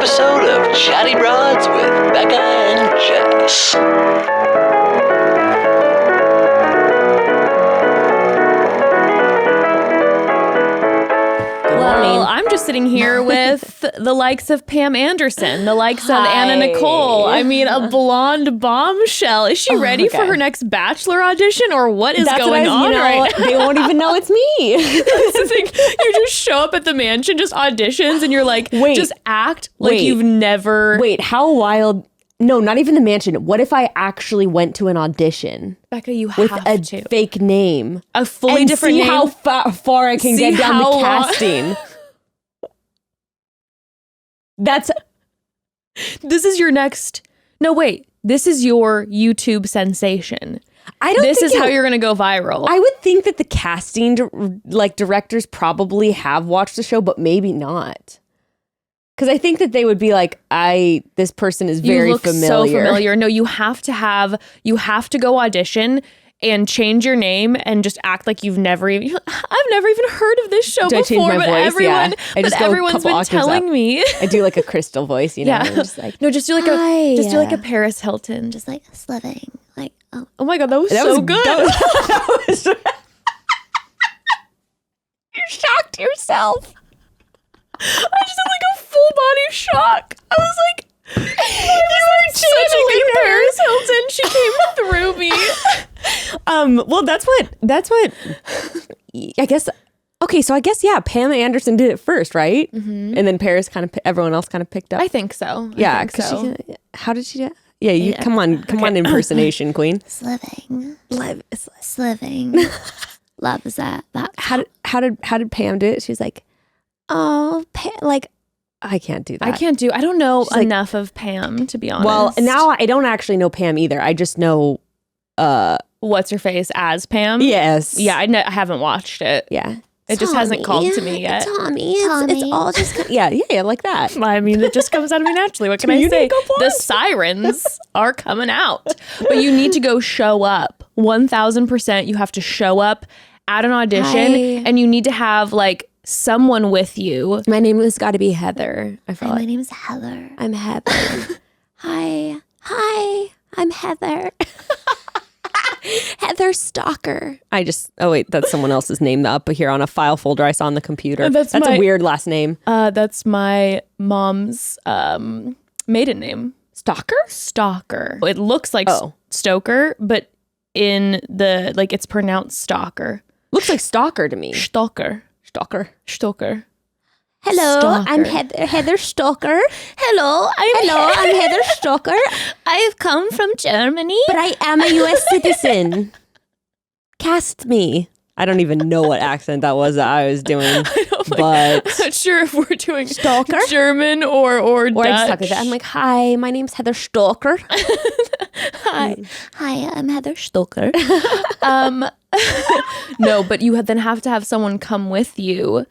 episode of Chatty Broads with Bekah and Jess. Well, I'm just sitting here with the likes of Pam Anderson, the likes of Anna Nicole. I mean, a blonde bombshell. Is she ready for her next Bachelor audition, or what is going on right now? They won't even know it's me. That's the thing. You just show up at the mansion, just auditions, and you're like, just act like you've never... Wait, how wild... No, not even the mansion. What if I actually went to an audition? Bekah, you with have a fake name. A fully different name. See how far I can get down the casting. This is your next... No, wait. This is your YouTube sensation. This is how you're going to go viral. I would think that the casting directors probably have watched the show, but maybe not. Because I think that they would be like, this person is very familiar. You look so familiar. No, you have to go audition and change your name and just act like I've never even heard of this show before, but everyone's been telling me. I do like a crystal voice, you know? Yeah. Just like, no, just do like a Paris Hilton, just like sliving. Like, oh my God, that was so good. You shocked yourself. I just had like a full body shock. I was like, such a good Paris Hilton. She came through me. Well, that's what I guess. Okay, so I guess, yeah, Pam Anderson did it first, right? Mm-hmm. And then Paris everyone else kind of picked up. I think so. Yeah. How did she do it? Yeah, come on, impersonation queen. Sliving. Love is that. How did Pam do it? She was like, oh, I can't do that. I don't know enough of Pam, to be honest. Well, now I don't actually know Pam either. I just know what's her face as Pam. Yes. Yeah, I haven't watched it. Yeah. It just hasn't called to me yet. Tommy. It's all just yeah, like that. I mean, it just comes out of me naturally. What can I say? The sirens are coming out. But you need to go show up. 1,000%. You have to show up at an audition, and you need to have like someone with you. My name has got to be Heather. My name is Heather. I'm Heather. Hi, I'm Heather. Heather Stalker. Oh wait, that's someone else's name up here on a file folder I saw on the computer. That's a weird last name. That's my mom's maiden name. Stalker? It looks like Stoker, but in the it's pronounced Stalker. Looks like Stalker to me. Stalker. Hello, Stalker. I'm Heather Stalker. Hello, I'm Heather Stalker. I've come from Germany, but I am a U.S. citizen. Cast me. I don't even know what accent that was that I was doing, but I'm not sure if we're doing Stalker, German or Dutch. I just talk like that. I'm like, hi, my name's Heather Stalker. Hi, I'm Heather Stalker. No, but you then have to have someone come with you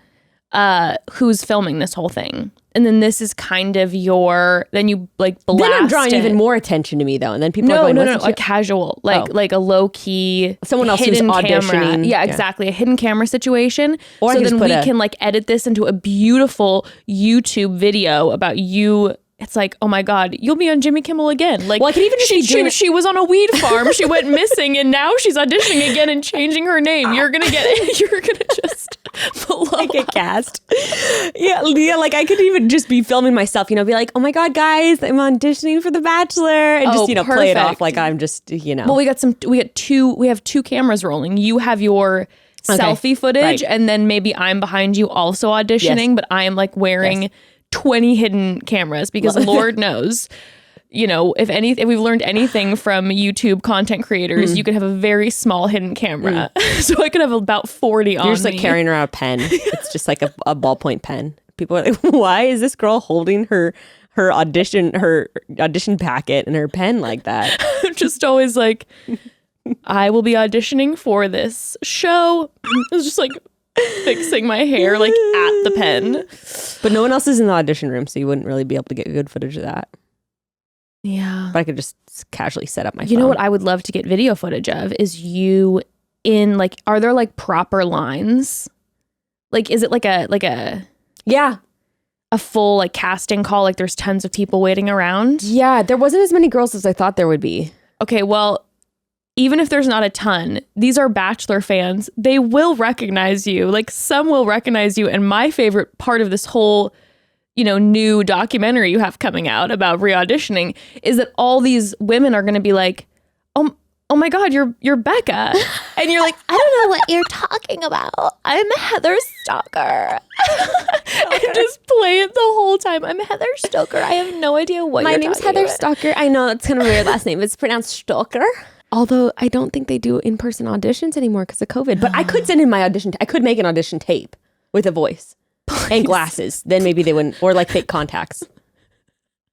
who's filming this whole thing. And then this is kind of then you blast Then I'm drawing even more attention to me though. And then people are going, no, a casual, like a low key, someone else who's auditioning. Camera. Yeah, exactly. A hidden camera situation. Or so then we can edit this into a beautiful YouTube video about you. It's like, oh my God, you'll be on Jimmy Kimmel again. Like, well, I could even she was on a weed farm. She went missing, and now she's auditioning again and changing her name. You're gonna just blow up. Get cast. Yeah, like I could even just be filming myself. Be like, oh my God, guys, I'm auditioning for The Bachelor, and just play it off like I'm just Well, we have two cameras rolling. You have your selfie footage, and then maybe I'm behind you also auditioning, but I am wearing 20 hidden cameras because Lord knows, if we've learned anything from YouTube content creators, you could have a very small hidden camera. So I could have about 40 on me. You're just coming around a pen. It's just like a ballpoint pen. People are like, why is this girl holding her audition packet and her pen like that? I'm just always like, I will be auditioning for this show. It's just fixing my hair at the pen. But no one else is in the audition room, so you wouldn't really be able to get good footage of that. Yeah. But I could just casually set up my phone. You know what I would love to get video footage of is you in are there proper lines? Is it a yeah. a full like casting call, like there's tons of people waiting around. Yeah, there wasn't as many girls as I thought there would be. Okay, well, even if there's not a ton, these are Bachelor fans. They will recognize you. Like some will recognize you. And my favorite part of this whole, new documentary you have coming out about re-auditioning is that all these women are going to be like, oh my God, you're Bekah. And you're like, I don't know what you're talking about. I'm Heather Stalker. and just play it the whole time. I'm Heather Stalker. I have no idea what My you're name's talking Heather about. Stalker. I know that's kind of a weird last name. It's pronounced Stalker. Although I don't think they do in-person auditions anymore because of COVID. But I could send in my audition. I could make an audition tape with a voice and glasses. Then maybe they wouldn't, or like fake contacts.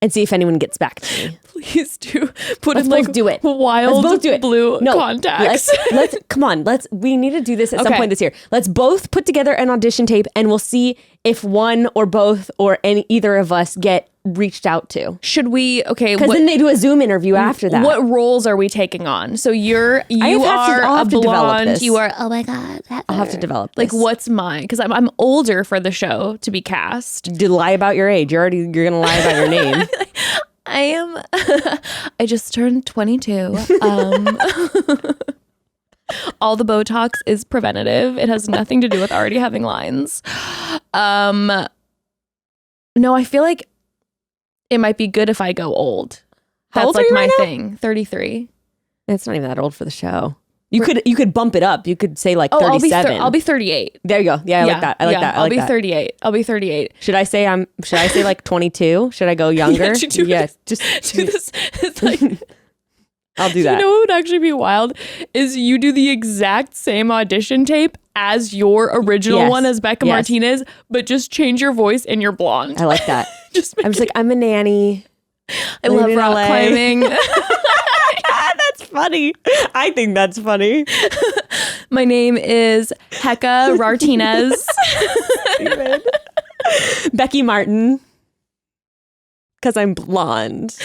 And see if anyone gets back to me. Please do put Let's in both like do it. wild Let's both do it. blue contacts. Let's come on. We need to do this at some Okay. point this year. Let's both put together an audition tape and we'll see if one or both or either of us get reached out to. Should we? Okay, Because then they do a Zoom interview after that. what roles are we taking on? So you I'll are have a to develop blonde. this. You are Oh my God. I'll have to develop like this. what's mine? Because I'm older for the show to be cast. To lie about your age. You're gonna lie about your name. I am. I just turned 22. All the Botox is preventative. It has nothing to do with already having lines. No, I feel like it might be good if I go old. How That's old are like you my right now? thing. 33. It's not even that old for the show. You could bump it up. You could say like Oh, 37. I'll be 38. There you go. Yeah, I like that. I like that. I I'll like be that. 38. I'll be 38. Should I say like 22? Should I go younger? Yeah, do Yes. Just Do this. It's like, I'll do that. You know what would actually be wild is you do the exact same audition tape as your original Yes. one as Bekah Yes. Martinez, but just change your voice and you're blonde. I like that. Just I'm just like, I'm a nanny. I love in rock LA. climbing. That's funny. I think that's funny. My name is Bekah Martinez. Becky Martin. Because I'm blonde,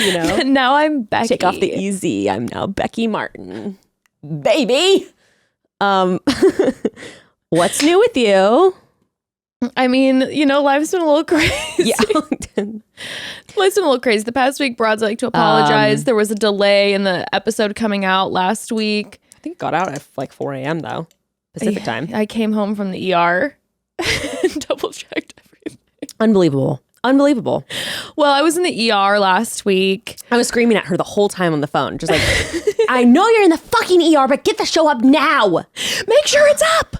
Now I'm Becky. Take off the easy. I'm now Becky Martin. Baby. What's new with you? I mean, life's been a little crazy. Yeah. Life's been a little crazy. The past week, Broads like to apologize. There was a delay in the episode coming out last week. I think it got out at like 4 a.m. though. Pacific time. I came home from the ER and double checked everything. Unbelievable. Well, I was in the ER last week. I was screaming at her the whole time on the phone. Just like, I know you're in the fucking ER, but get the show up now. Make sure it's up.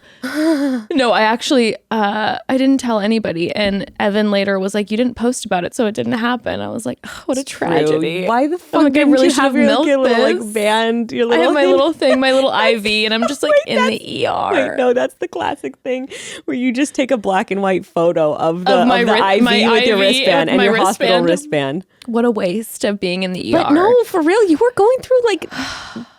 No, I actually, I didn't tell anybody. And Evan later was like, you didn't post about it, so it didn't happen. I was like, oh, what a tragedy. Why the fuck I'm like, I didn't really you should have have your milked little this. like band? Your I little have my thing? little thing, my little IV, and I'm just like in the ER. Wait, no, that's the classic thing where you just take a black and white photo of the my IV my with your IV wristband and my your hospital wristband. wristband. What a waste of being in the ER. But no, for real, you were going through like,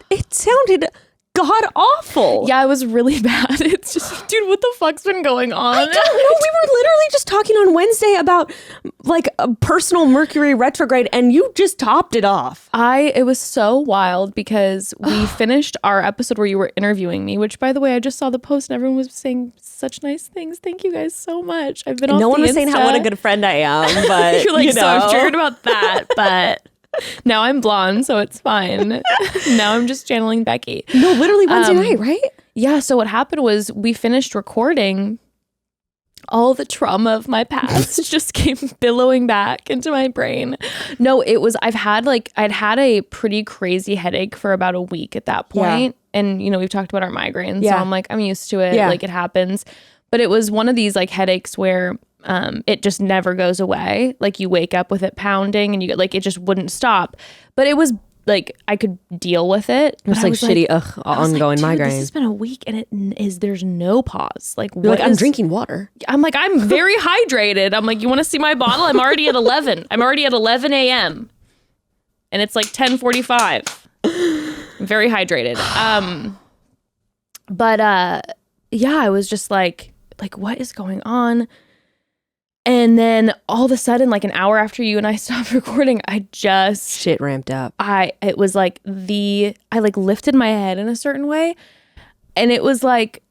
it sounded god awful. Yeah, it was really bad. It's just, dude, what the fuck's been going on? I don't know. We were literally just talking on Wednesday about like a personal Mercury retrograde, and you just topped it off. It was so wild because we finished our episode where you were interviewing me, which by the way, I just saw the post and everyone was saying such nice things. Thank you guys so much. I've been off No one the was saying Insta. how what a good friend I am, but You're like, so I'm know. triggered about that, but now I'm blonde, so it's fine. Now I'm just channeling Becky. No, literally Wednesday night, right? Yeah, so what happened was we finished recording. All the trauma of my past just came billowing back into my brain. No, I'd had a pretty crazy headache for about a week at that point. Yeah. And, we've talked about our migraines. Yeah. So I'm like, I'm used to it. Yeah. Like it happens. But it was one of these like headaches where it just never goes away. Like you wake up with it pounding and you get like, it just wouldn't stop. But it was like, I could deal with it. It's like shitty, ongoing migraine. This has been a week and there's no pause. Like, You're like, I'm drinking water. I'm like, I'm very hydrated. I'm like, you want to see my bottle? I'm already at 11. I'm already at 11 a.m. And it's like 10:45. I'm very hydrated. Yeah, I was just like, what is going on? And then all of a sudden, like an hour after you and I stopped recording, Shit ramped up. it was like I like lifted my head in a certain way. And it was like,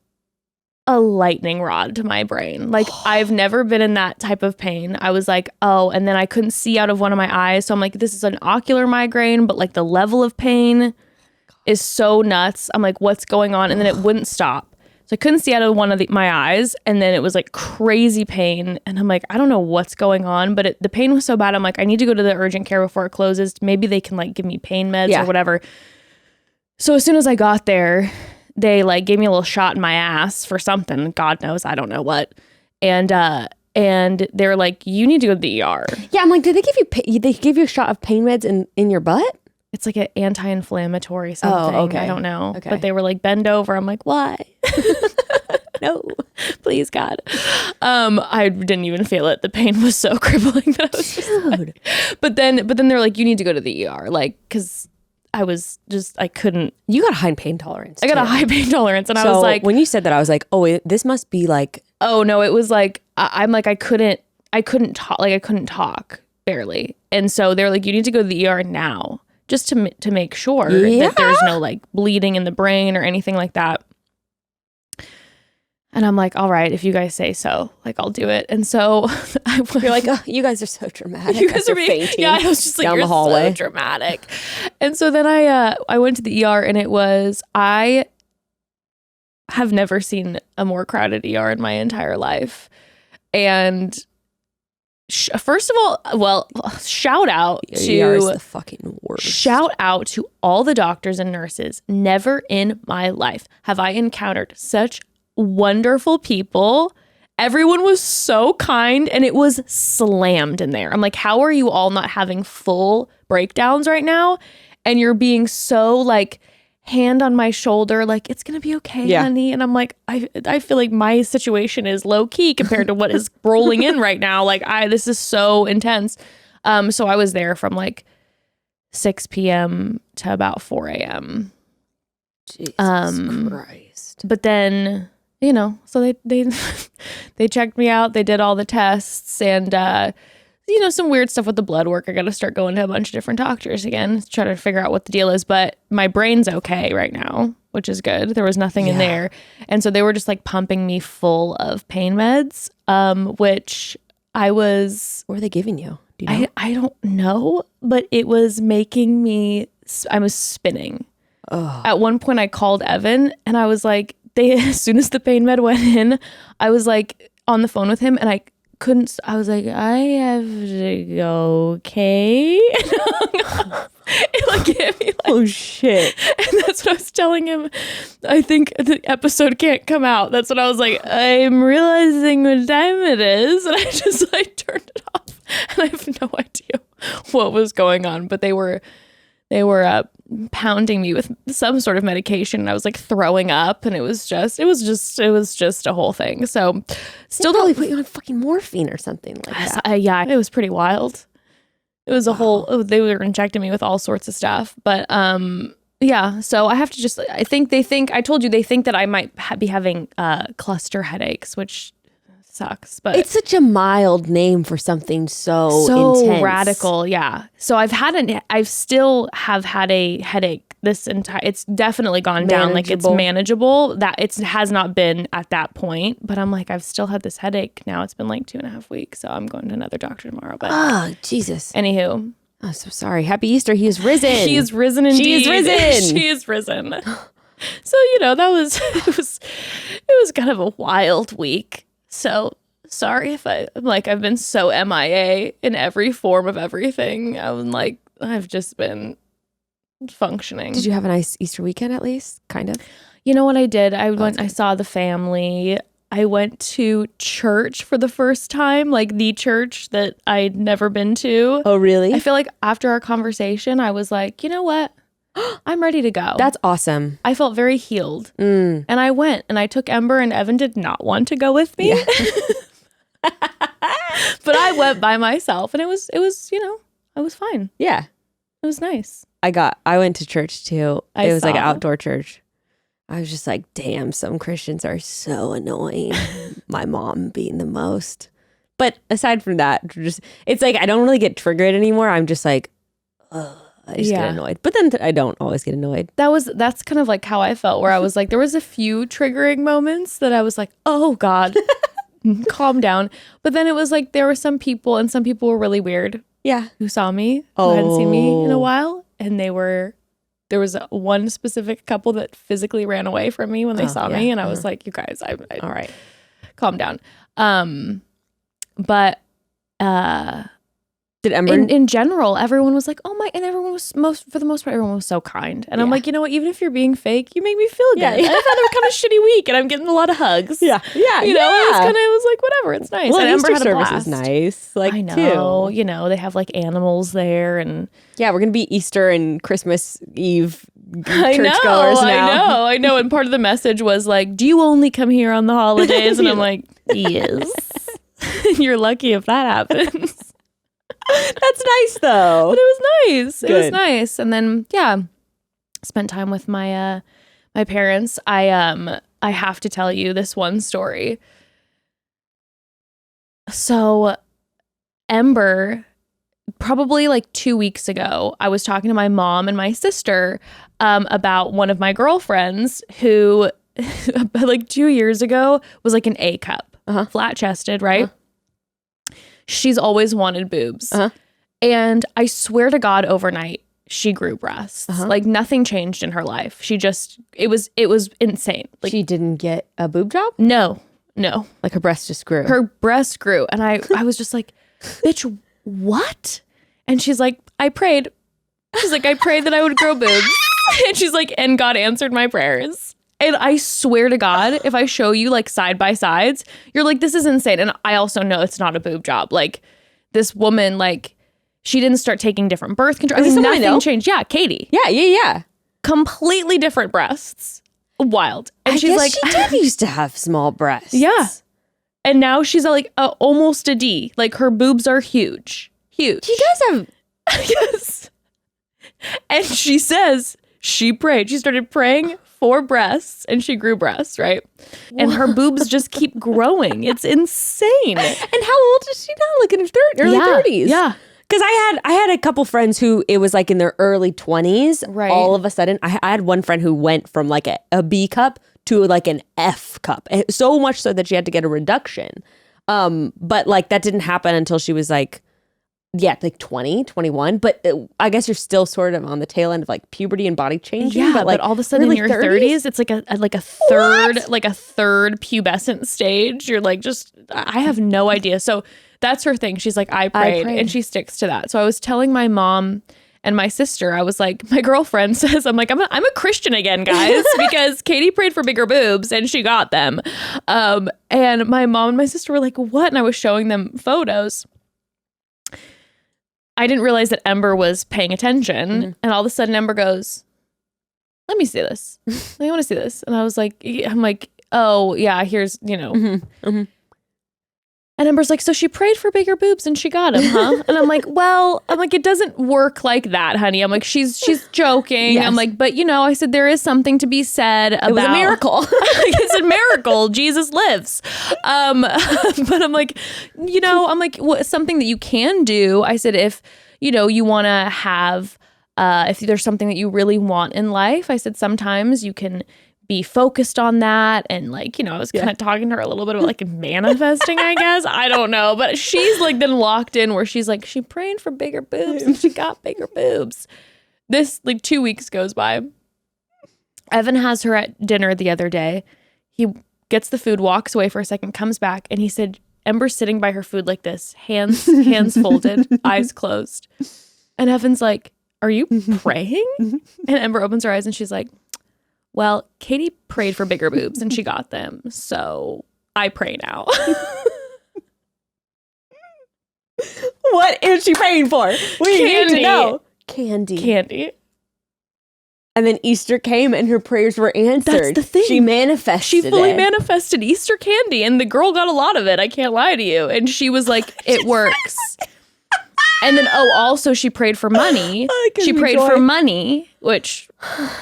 a lightning rod to my brain. Like I've never been in that type of pain. I was like, oh, and then I couldn't see out of one of my eyes. So I'm like, this is an ocular migraine, but like the level of pain is so nuts. I'm like, what's going on? And then it wouldn't stop. So I couldn't see out of one of my eyes. And then it was like crazy pain. And I'm like, I don't know what's going on, but the pain was so bad. I'm like, I need to go to the urgent care before it closes. Maybe they can like give me pain meds or whatever. So as soon as I got there, they like gave me a little shot in my ass for something. God knows, I don't know what. And they were like, you need to go to the ER. Yeah, I'm like, did they give you a shot of pain meds in your butt? It's like an anti-inflammatory something. Oh, okay. I don't know. Okay. But they were like, bend over. I'm like, why? No, please, God. I didn't even feel it. The pain was so crippling that I was just like, but then they're like, you need to go to the ER. Like, because I couldn't. You got a high pain tolerance. I got a high pain tolerance. And I was like. When you said that, I was like, oh, this must be like. Oh, no, it was like, I'm like, I couldn't talk. Like, I couldn't talk barely. And so they're like, you need to go to the ER now. Just to make sure that there's no like bleeding in the brain or anything like that. And I'm like, all right, if you guys say so, like I'll do it. And so you're like, oh, you guys are so dramatic. You guys are fainting. Yeah, I was just like, down you're the hallway. So dramatic. And so then I went to the ER, and I have never seen a more crowded ER in my entire life. And first of all, well, shout out to the fucking worst. Shout out to all the doctors and nurses. Never in my life have I encountered such wonderful people. Everyone was so kind, and it was slammed in there. I'm like, how are you all not having full breakdowns right now? And you're being so like hand on my shoulder, like, it's gonna be okay, honey. And I'm like, I feel like my situation is low key compared to what is rolling in right now. Like, this is so intense. So I was there from like 6 p.m. to about 4 a.m. Jesus Christ. But then, so they checked me out. They did all the tests, and some weird stuff with the blood work. I got to start going to a bunch of different doctors again to try to figure out what the deal is. But my brain's okay right now, which is good. There was nothing in there. And so they were just like pumping me full of pain meds, which I was... What were they giving you? Do you know? I don't know, but it was making me... I was spinning. Oh. At one point I called Evan, and I was like, as soon as the pain med went in, I was like on the phone with him, and I was like, I have to go, okay? It like hit me like, oh shit. And that's what I was telling him. I think the episode can't come out. That's what I was like, I'm realizing what time it is. And I just like turned it off. And I have no idea what was going on. But they were pounding me with some sort of medication, and I was like throwing up, and it was just a whole thing. So still probably put you on fucking morphine or something like that. Yeah, it was pretty wild. It was a whole, they were injecting me with all sorts of stuff. But yeah, so I have to I told you they think that I might be having cluster headaches, which sucks, but it's such a mild name for something so intense. Radical. Yeah. So I still have had a headache it's definitely gone down. Like, it's manageable. That it has not been at that point, but I'm like, I've still had this headache now. It's been like 2.5 weeks. So I'm going to another doctor tomorrow. But oh, Jesus. Anywho. I'm so sorry. Happy Easter. He is risen. He is risen indeed. She is risen. She is risen. So, that was, it was kind of a wild week. So sorry if I've been so MIA in every form of everything. I'm like, I've just been functioning. Did you have a nice Easter weekend at least? Kind of? You know what I did? I saw the family. I went to church for the first time, like the church that I'd never been to. Oh, really? I feel like after our conversation, I was like, you know what? I'm ready to go. That's awesome. I felt very healed. And I went, and I took Ember, and Evan did not want to go with me. Yeah. But I went by myself, and it was I was fine. Yeah. It was nice. I went to church too. It was like an outdoor church. I was just like, damn, some Christians are so annoying. My mom being the most. But aside from that, it's like I don't really get triggered anymore. I'm just like, ugh. I just get annoyed. But then I don't always get annoyed. That's kind of like how I felt, where I was like, there was a few triggering moments that I was like, oh God, calm down. But then it was like, there were some people, and some people were really weird. Yeah. Who saw me, who hadn't seen me in a while. And there was one specific couple that physically ran away from me when they saw me. And I was like, you guys, all right, calm down. But did Ember in general, everyone was like, oh my, and everyone was for the most part, everyone was so kind. And I'm like, you know what, even if you're being fake, you make me feel good. I've had a kind of shitty week and I'm getting a lot of hugs. Yeah. You know, it was like, whatever, it's nice. Well, and Easter Ember had a service blast. is nice. Like, I know, too. you know, they have like animals there, and yeah, we're gonna be Easter and Christmas Eve churchgoers now. I know. And part of the message was like, do you only come here on the holidays? And I'm like, yes. You're lucky if that happens. That's nice though. But it was nice. Good. It was nice. And then spent time with my my parents. I have to tell you this one story. So Ember, probably like 2 weeks ago, I was talking to my mom and my sister about one of my girlfriends who like 2 years ago was like an A cup, flat chested, right? She's always wanted boobs. And I swear to God, overnight, she grew breasts. Like nothing changed in her life. She just, it was insane. Like she didn't get a boob job? No. Like her breast just grew. Her breast grew. And I was just like, bitch, what? And she's like, I prayed. She's like, I prayed that I would grow boobs. And she's like, and God answered my prayers. And I swear to God, if I show you like side by sides, you're like, this is insane. And I also know it's not a boob job. Like this woman, like she didn't start taking different birth control. I mean, nothing changed. Yeah, Katie. Yeah. Completely different breasts. Wild. And I she's guess like, she did used to have small breasts. yeah. And now she's like almost a D. Like her boobs are huge. Huge. She does have. Yes. And she says she prayed. She started praying for breasts and she grew breasts, right? And her boobs just keep growing. It's insane. And how old is she now? Like in her early 30s. Yeah. Because I had a couple friends who it was like in their early 20s. Right. All of a sudden, I had one friend who went from like a B cup to like an F cup. So much so that she had to get a reduction. But like that didn't happen until she was like 20, 21. But I guess you're still sort of on the tail end of like puberty and body changing. Yeah, but like all of a sudden in your 30s, it's like a third pubescent stage. You're like, I have no idea. So that's her thing. She's like, I prayed, and she sticks to that. So I was telling my mom and my sister, I was like, my girlfriend says, I'm like, I'm a Christian again, guys, because Katie prayed for bigger boobs and she got them. And my mom and my sister were like, what? And I was showing them photos. I didn't realize that Ember was paying attention. And all of a sudden Ember goes, let me see this. I want to see this. And I'm like, oh yeah, here's, And Ember's like, so she prayed for bigger boobs and she got them, huh? And I'm like, it doesn't work like that, honey. I'm like, she's joking. Yes. I'm like, but I said, there is something to be said about. It was a miracle. It's a miracle. Jesus lives. But I'm like, something that you can do. I said, if, you want to have, if there's something that you really want in life, I said, sometimes you can be focused on that. And like, I was kind of talking to her a little bit about like manifesting, I guess. I don't know. But she's like then locked in where she's like, she prayed for bigger boobs and she got bigger boobs. This like 2 weeks goes by. Evan has her at dinner the other day. He gets the food, walks away for a second, comes back, and he said, Ember's sitting by her food like this, hands folded, eyes closed. And Evan's like, are you praying? And Ember opens her eyes and she's like, well, Katie prayed for bigger boobs and she got them. So I pray now. What is she praying for? We need to know. Candy. And then Easter came and her prayers were answered. That's the thing. She manifested She fully manifested Easter candy and the girl got a lot of it. I can't lie to you. And she was like, it works. And then, also she prayed for money. She prayed for money, which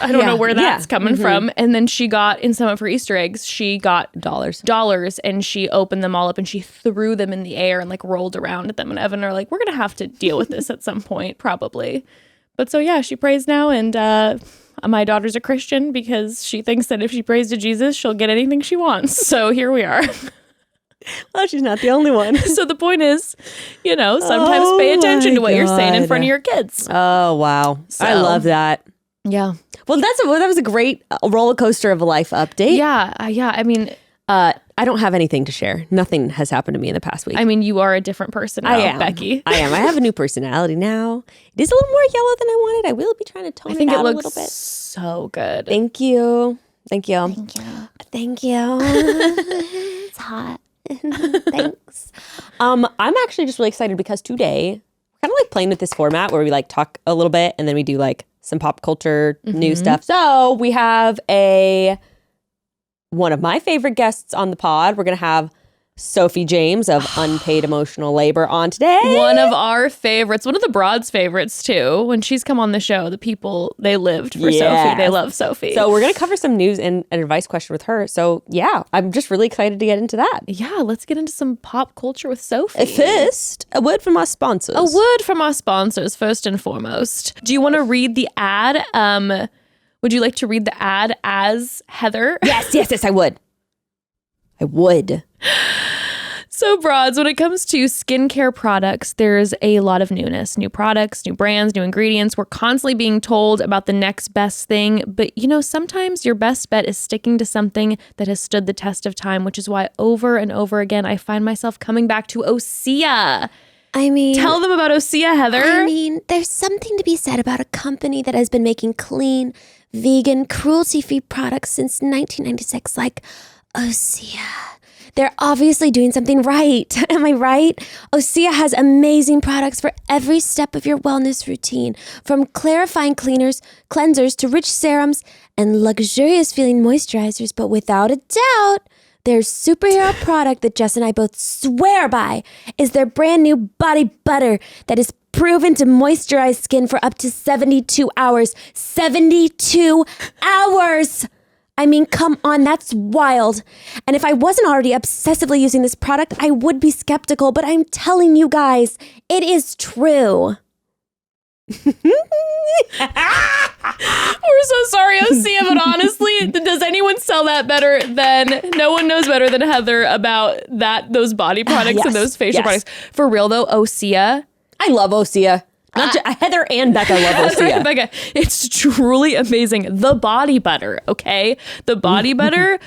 I don't know where that's coming from. And then she got, in some of her Easter eggs, she got dollars and she opened them all up and she threw them in the air and like rolled around at them. And Evan are like, we're going to have to deal with this at some point, probably. But so yeah, she prays now, and my daughter's a Christian because she thinks that if she prays to Jesus, she'll get anything she wants. So here we are. Well, she's not the only one. So the point is, sometimes pay attention to what you're saying in front of your kids. Oh, wow. I love that. Yeah. Well, that was a great roller coaster of a life update. Yeah. I mean, I don't have anything to share. Nothing has happened to me in the past week. I mean, you are a different person now, I am. Becky. I am. I have a new personality now. It is a little more yellow than I wanted. I will be trying to tone it out a little bit. So good. Thank you. Thank you. It's hot. Thanks. I'm actually just really excited because today we're kind of like playing with this format where we like talk a little bit and then we do like some pop culture news stuff. So we have one of my favorite guests on the pod. We're going to have Sophie James of Unpaid Emotional Labor on today. One of our favorites. One of the Broads' favorites, too. When she's come on the show, the people, they lived for Sophie. They love Sophie. So we're going to cover some news and an advice question with her. So yeah, I'm just really excited to get into that. Yeah, let's get into some pop culture with Sophie. First, a word from our sponsors. A word from our sponsors, first and foremost. Do you want to read the ad? Would you like to read the ad as Heather? Yes, I would. So Broads, when it comes to skincare products, there's a lot of newness, new products, new brands, new ingredients. We're constantly being told about the next best thing. But, sometimes your best bet is sticking to something that has stood the test of time, which is why over and over again, I find myself coming back to Osea. I mean, tell them about Osea, Heather. I mean, there's something to be said about a company that has been making clean, vegan, cruelty-free products since 1996, like Osea. They're obviously doing something right. Am I right? Osea has amazing products for every step of your wellness routine, from clarifying cleansers to rich serums and luxurious feeling moisturizers. But without a doubt, their superhero product that Jess and I both swear by is their brand new body butter that is proven to moisturize skin for up to 72 hours. 72 hours! I mean, come on, that's wild. And if I wasn't already obsessively using this product, I would be skeptical, but I'm telling you guys, it is true. We're so sorry, Osea, but honestly, does anyone sell that better than, no one knows better than Heather about those body products and those facial products. For real though, Osea. I love Osea. Heather and Bekah love Osea. Bekah, it's truly amazing. The body butter, okay? The body butter,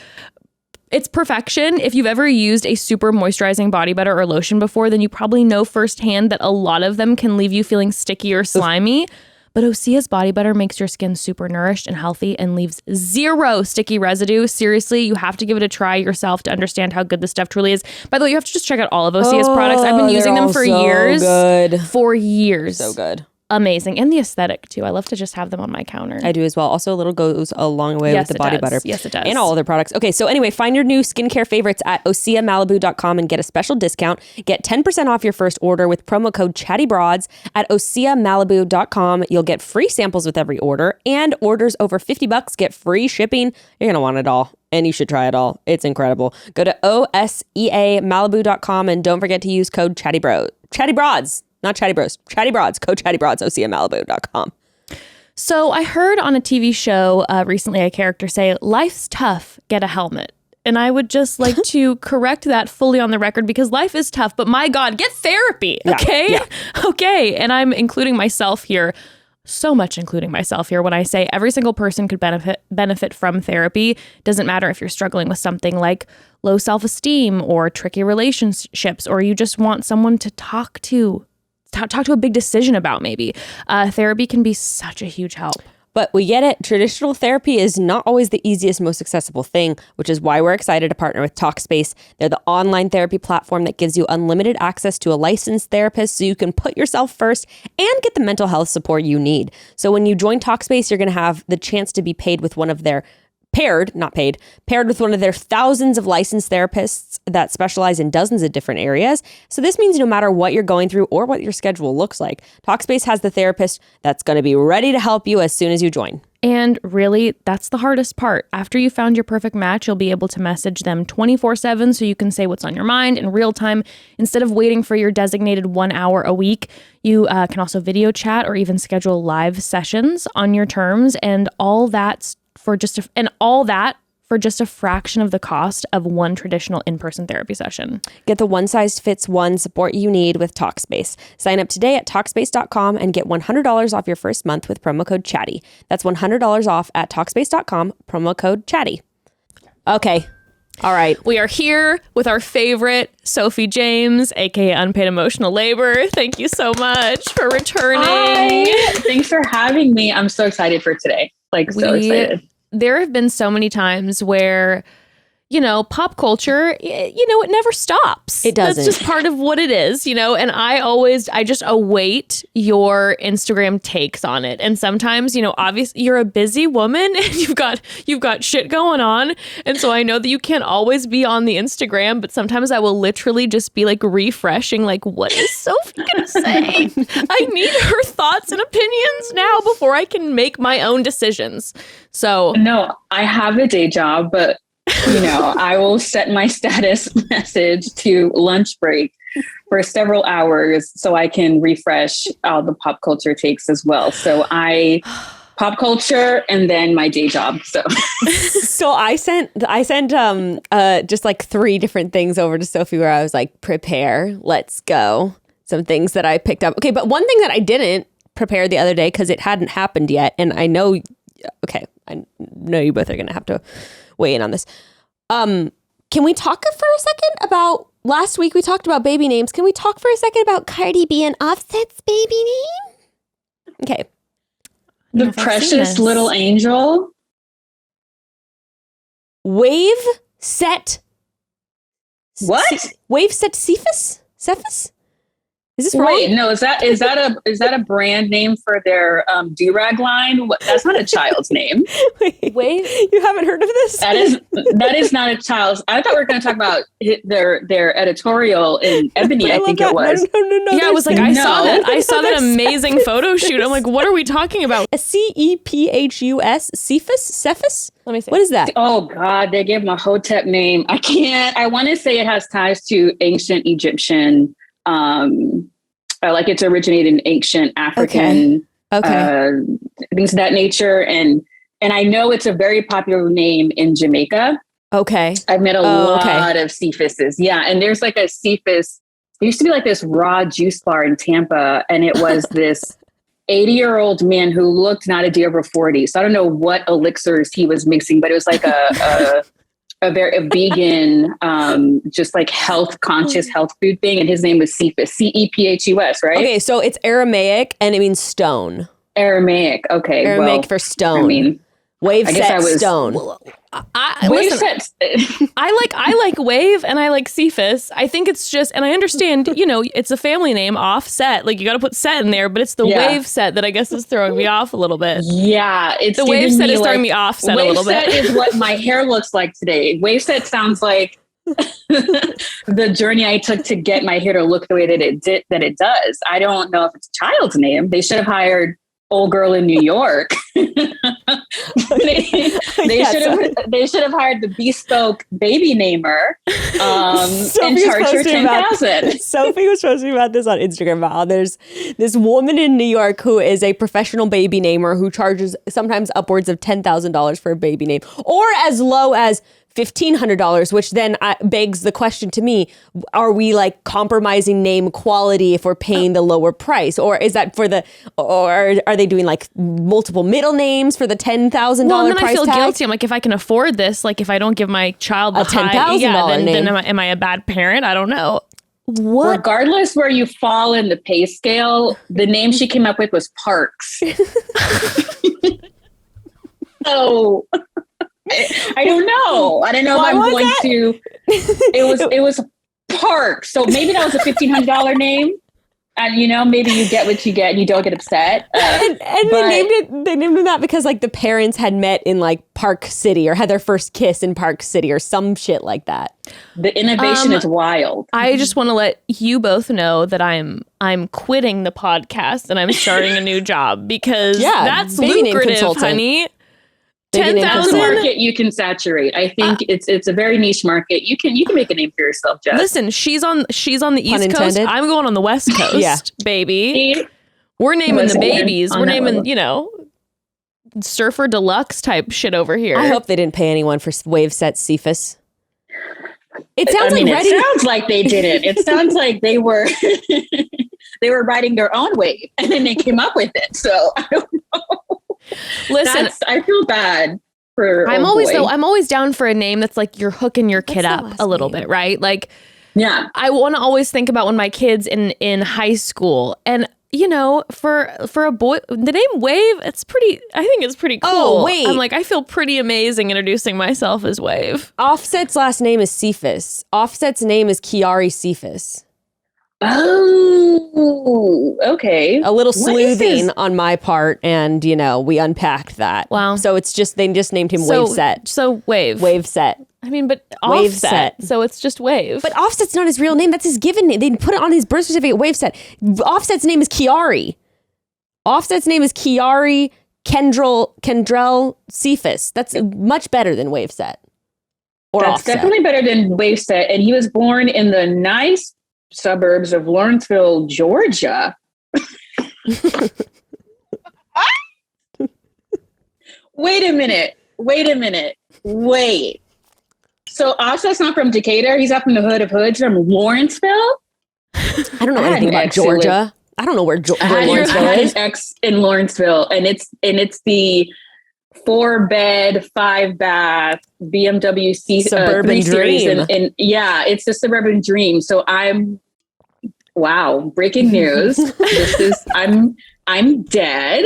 it's perfection. If you've ever used a super moisturizing body butter or lotion before, then you probably know firsthand that a lot of them can leave you feeling sticky or slimy. But Osea's body butter makes your skin super nourished and healthy and leaves zero sticky residue. Seriously, you have to give it a try yourself to understand how good this stuff truly is. By the way, you have to just check out all of Osea's products. I've been using them for years. Good. For years. So good. Amazing. And the aesthetic too. I love to just have them on my counter. I do as well. Also, a little goes a long way with the body butter. Yes, it does. And all other products. Okay, so anyway, find your new skincare favorites at OseaMalibu.com and get a special discount. Get 10% off your first order with promo code ChattyBroads at OseaMalibu.com. You'll get free samples with every order, and orders over $50 get free shipping. You're going to want it all. And you should try it all. It's incredible. Go to OSEAMalibu.com and don't forget to use code ChattyBroads. Not Chatty Bros. Chatty Broads. Code Chatty Broads. OseaMalibu.com. So I heard on a TV show recently a character say, "Life's tough. Get a helmet." And I would just like to correct that fully on the record because life is tough. But my God, get therapy. Okay. Yeah. Okay. And I'm including myself here. So much including myself here when I say every single person could benefit from therapy. Doesn't matter if you're struggling with something like low self-esteem or tricky relationships, or you just want someone to talk to a big decision about maybe. Therapy can be such a huge help. But we get it. Traditional therapy is not always the easiest, most accessible thing, which is why we're excited to partner with Talkspace. They're the online therapy platform that gives you unlimited access to a licensed therapist so you can put yourself first and get the mental health support you need. So when you join Talkspace, you're going to have the chance to be paid with one of their paired with one of their thousands of licensed therapists that specialize in dozens of different areas. So this means no matter what you're going through or what your schedule looks like, Talkspace has the therapist that's going to be ready to help you as soon as you join. And really, that's the hardest part. After you found your perfect match, you'll be able to message them 24/7 so you can say what's on your mind in real time. Instead of waiting for your designated 1 hour a week, you can also video chat or even schedule live sessions on your terms, and all that for just a fraction of the cost of one traditional in-person therapy session. Get the one-size-fits-one support you need with Talkspace. Sign up today at Talkspace.com and get $100 off your first month with promo code CHATTY. That's $100 off at Talkspace.com, promo code CHATTY. Okay. All right. We are here with our favorite Sophie James, aka Unpaid Emotional Labor. Thank you so much for returning. Hi. Thanks for having me. I'm so excited for today. So excited. There have been so many times where, pop culture, it never stops. It doesn't. That's just part of what it is, and I just await your Instagram takes on it. And sometimes, obviously you're a busy woman and you've got shit going on. And so I know that you can't always be on the Instagram, but sometimes I will literally just be like refreshing, like, what is Sophie gonna say? I need her thoughts and opinions now before I can make my own decisions. So no, I have a day job, but I will set my status message to lunch break for several hours so I can refresh all the pop culture takes as well. So pop culture and then my day job. So I sent just like 3 different things over to Sophie where I was like, prepare, let's go. Some things that I picked up. Okay, but one thing that I didn't prepare the other day because it hadn't happened yet, and I know you both are going to have to weigh in on this. Can we talk for a second about last week we talked about baby names. Can we talk for a second about Cardi B and Offset's baby name? Okay. The precious little angel. Wave set. What? Wave set Cephas? Is this wrong? Wait, no, is that a brand name for their do-rag line? That's not a child's name. Wait, you haven't heard of this? That is not a child's. I thought we were going to talk about their editorial in Ebony. I think it was. No. Yeah, I was like, I saw that amazing photo shoot. I'm like, what are we talking about? A Cephus? Cephas? Let me see. What is that? Oh God, they gave him a Hotep name. I want to say it has ties to ancient Egyptian. Like it's originated in ancient African things of that nature, and I know it's a very popular name in Jamaica. Okay, I've met a lot of Cephuses. Yeah, and there's like a Cephus. There used to be like this raw juice bar in Tampa, and it was this 80-year-old man who looked not a day over 40. So I don't know what elixirs he was mixing, but it was like a vegan, just like health conscious health food thing. And his name was Cephas, Cephus, right? Okay. So it's Aramaic and it means stone. Aramaic. Okay. Aramaic for stone. Wave set stone. I like Wave and I like Cephas. I think it's just, and I understand, it's a family name, Offset. Like you got to put set in there, but it's the Wave set that I guess is throwing me off a little bit. Yeah, it's the Wave set is throwing me offset a little bit. Wave set is what my hair looks like today. Wave set sounds like the journey I took to get my hair to look the way that it does. I don't know if it's a child's name. They should have hired Old Girl in New York. they should have hired the bespoke baby namer and charged her $10,000. Sophie was posting about this on Instagram about how there's this woman in New York who is a professional baby namer who charges sometimes upwards of $10,000 for a baby name, or as low as $1,500, which then begs the question to me, are we like compromising name quality if we're paying the lower price? Or is that or are they doing like multiple middle names for the $10,000 price tag? Well, and then I feel guilty. I'm like, if I can afford this, like if I don't give my child a $10,000 name, then am I a bad parent? I don't know. What? Regardless where you fall in the pay scale, the name she came up with was Parks. So I don't know. I don't know if I'm going to. It was Park. So maybe that was a $1,500 name. maybe you get what you get and you don't get upset. And they named it that because like the parents had met in like Park City or had their first kiss in Park City or some shit like that. The innovation is wild. I just want to let you both know that I'm quitting the podcast and I'm starting a new job because that's lucrative, honey. 10,000 market you can saturate. I think it's a very niche market. You can make a name for yourself, Jess. Listen, she's on the East Coast. I'm going on the West Coast, baby. We're naming the babies. We're naming, Surfer Deluxe type shit over here. I hope they didn't pay anyone for wave set Cephas. It sounds it sounds like they didn't. It sounds like they were they were riding their own wave and then they came up with it. So I don't know. Listen, I feel bad for. I'm always down for a name that's like you're hooking your kid up a little bit, right? Like, yeah, I want to always think about when my kid's in high school, and for a boy, the name Wave, I think it's pretty cool. Oh wait, I'm like, I feel pretty amazing introducing myself as Wave. Offset's last name is Cephas. Offset's name is Chiari Cephas. Oh, okay. A little sleuthing on my part, and we unpacked that. Wow. So it's just they just named him Wave Set. So Wave Set. I mean, but Wave Offset. Set. So it's just Wave. But Offset's not his real name. That's his given name. They put it on his birth certificate. Wave Set. Offset's name is Chiari. Offset's name is Chiari Kendrell Cephas. That's much better than Wave Set. That's Offset. definitely better than Wave Set. And he was born in the nice suburbs of Lawrenceville, Georgia. Wait a minute. So Offset's not from Decatur. He's up in the hood of hoods from Lawrenceville. I don't know anything about Georgia. I don't know where Lawrenceville I had is. an ex in Lawrenceville, and it's the 4-bed, 5-bath BMW suburban dream. And it's a suburban dream. So breaking news. I'm dead.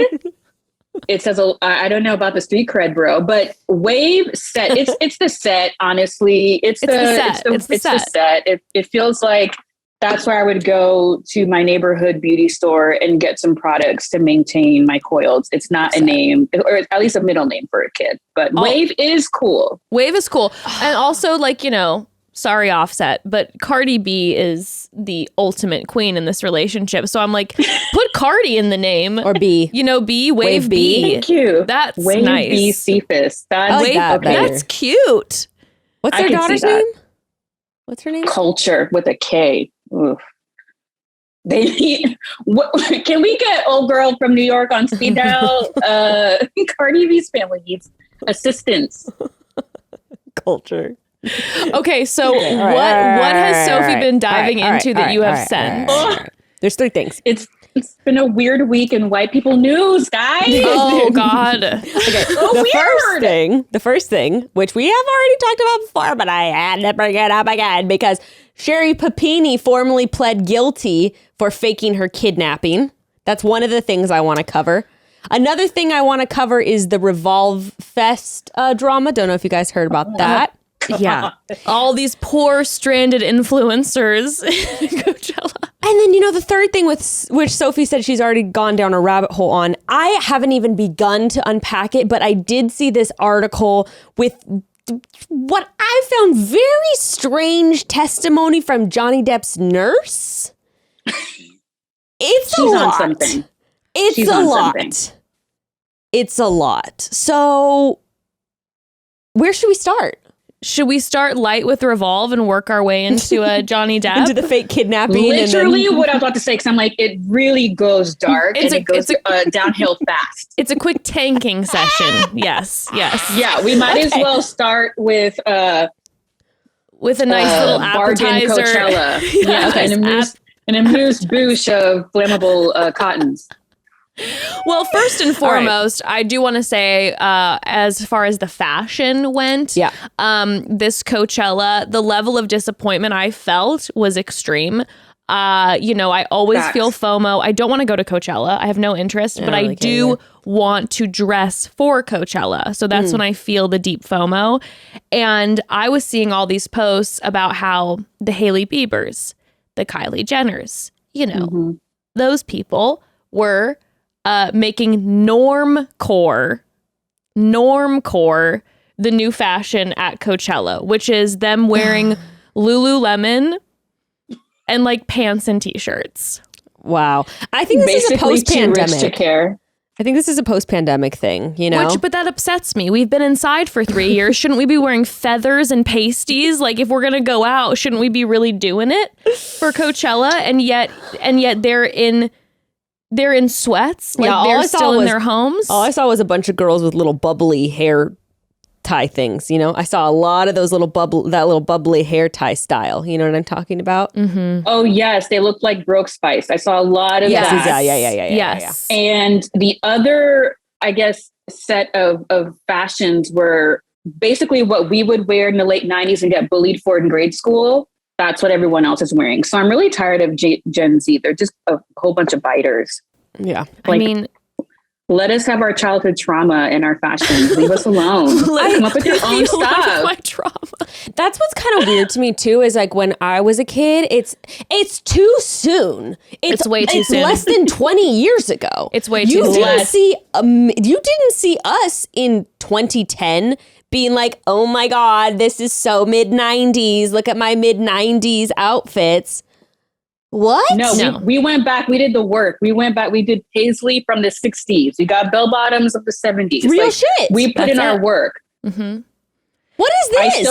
It says, I don't know about the street cred, bro, but Wave Set, it's the set, honestly. It's the set. It feels like that's where I would go to my neighborhood beauty store and get some products to maintain my coils. It's not a name, or at least a middle name for a kid, but Wave is cool. Wave is cool. And also, sorry, Offset, but Cardi B is the ultimate queen in this relationship. So I'm like, put Cardi in the name. Or B. B, Wave B. Thank you. That's Wave nice. B Cephas. That's cute. What's their daughter's name? What's her name? Culture with a K. Oof. They need. Can we get old girl from New York on speed dial? Cardi B's family needs assistance. Culture. Okay, so what has Sophie been diving into that you have sent? There's 3 things. It's been a weird week in white people news, guys. Oh God. Okay. The first thing, which we have already talked about before, but I had to bring it up again because Sherri Papini formally pled guilty for faking her kidnapping. That's one of the things I want to cover. Another thing I want to cover is the Revolve Fest drama. Don't know if you guys heard about that. Yeah. All these poor stranded influencers in Coachella. And then, the third thing which Sophie said she's already gone down a rabbit hole on. I haven't even begun to unpack it, but I did see this article with what I found very strange testimony from Johnny Depp's nurse. She's a lot. On something. It's a lot. Something. It's a lot. So where should we start? Should we start light with Revolve and work our way into Johnny Depp? Into the fake kidnapping? Literally what I was about to say, because I'm like, it really goes dark it goes downhill fast. It's a quick tanking session. Yes. Yeah, we might as well start with a nice little appetizer. Coachella. Yeah, okay. An amuse-bouche of flammable cottons. Well, first and foremost, I do want to say, as far as the fashion went, this Coachella, the level of disappointment I felt was extreme. I always feel FOMO. I don't want to go to Coachella. I have no interest, but I do want to dress for Coachella. So that's when I feel the deep FOMO. And I was seeing all these posts about how the Hailey Biebers, the Kylie Jenners, those people were making normcore the new fashion at Coachella, which is them wearing Lululemon and like pants and t-shirts. Wow. I think this Basically, is a post-pandemic. too rich to care. I think this is a post-pandemic thing, you know? But that upsets me. We've been inside for 3 years. Shouldn't we be wearing feathers and pasties? Like, if we're going to go out, shouldn't we be really doing it for Coachella? And yet they're in sweats. Like, they're still in their homes. All I saw was a bunch of girls with little bubbly hair tie things, you know? I saw a lot of those that little bubbly hair tie style. You know what I'm talking about? Mm-hmm. Oh, yes. They look like Broke Spice. I saw a lot of that. Yes. And the other, I guess, set of fashions were basically what we would wear in the late 90s and get bullied for in grade school. That's what everyone else is wearing. So I'm really tired of Gen Z. They're just a whole bunch of biters. Yeah. I mean, let us have our childhood trauma in our fashion. Leave us alone. Come up with your own stuff. My trauma. That's what's kind of weird to me too, is like when I was a kid, it's too soon. It's way too soon. It's less than 20 years ago. It's way too soon. You didn't see us in 2010 being like, oh my God, this is so mid-90s. Look at my mid-90s outfits. What? No. We went back. We did the work. We went back. We did paisley from the 60s. We got bell bottoms of the 70s. Real shit. We put in our work. Mm-hmm. What is this?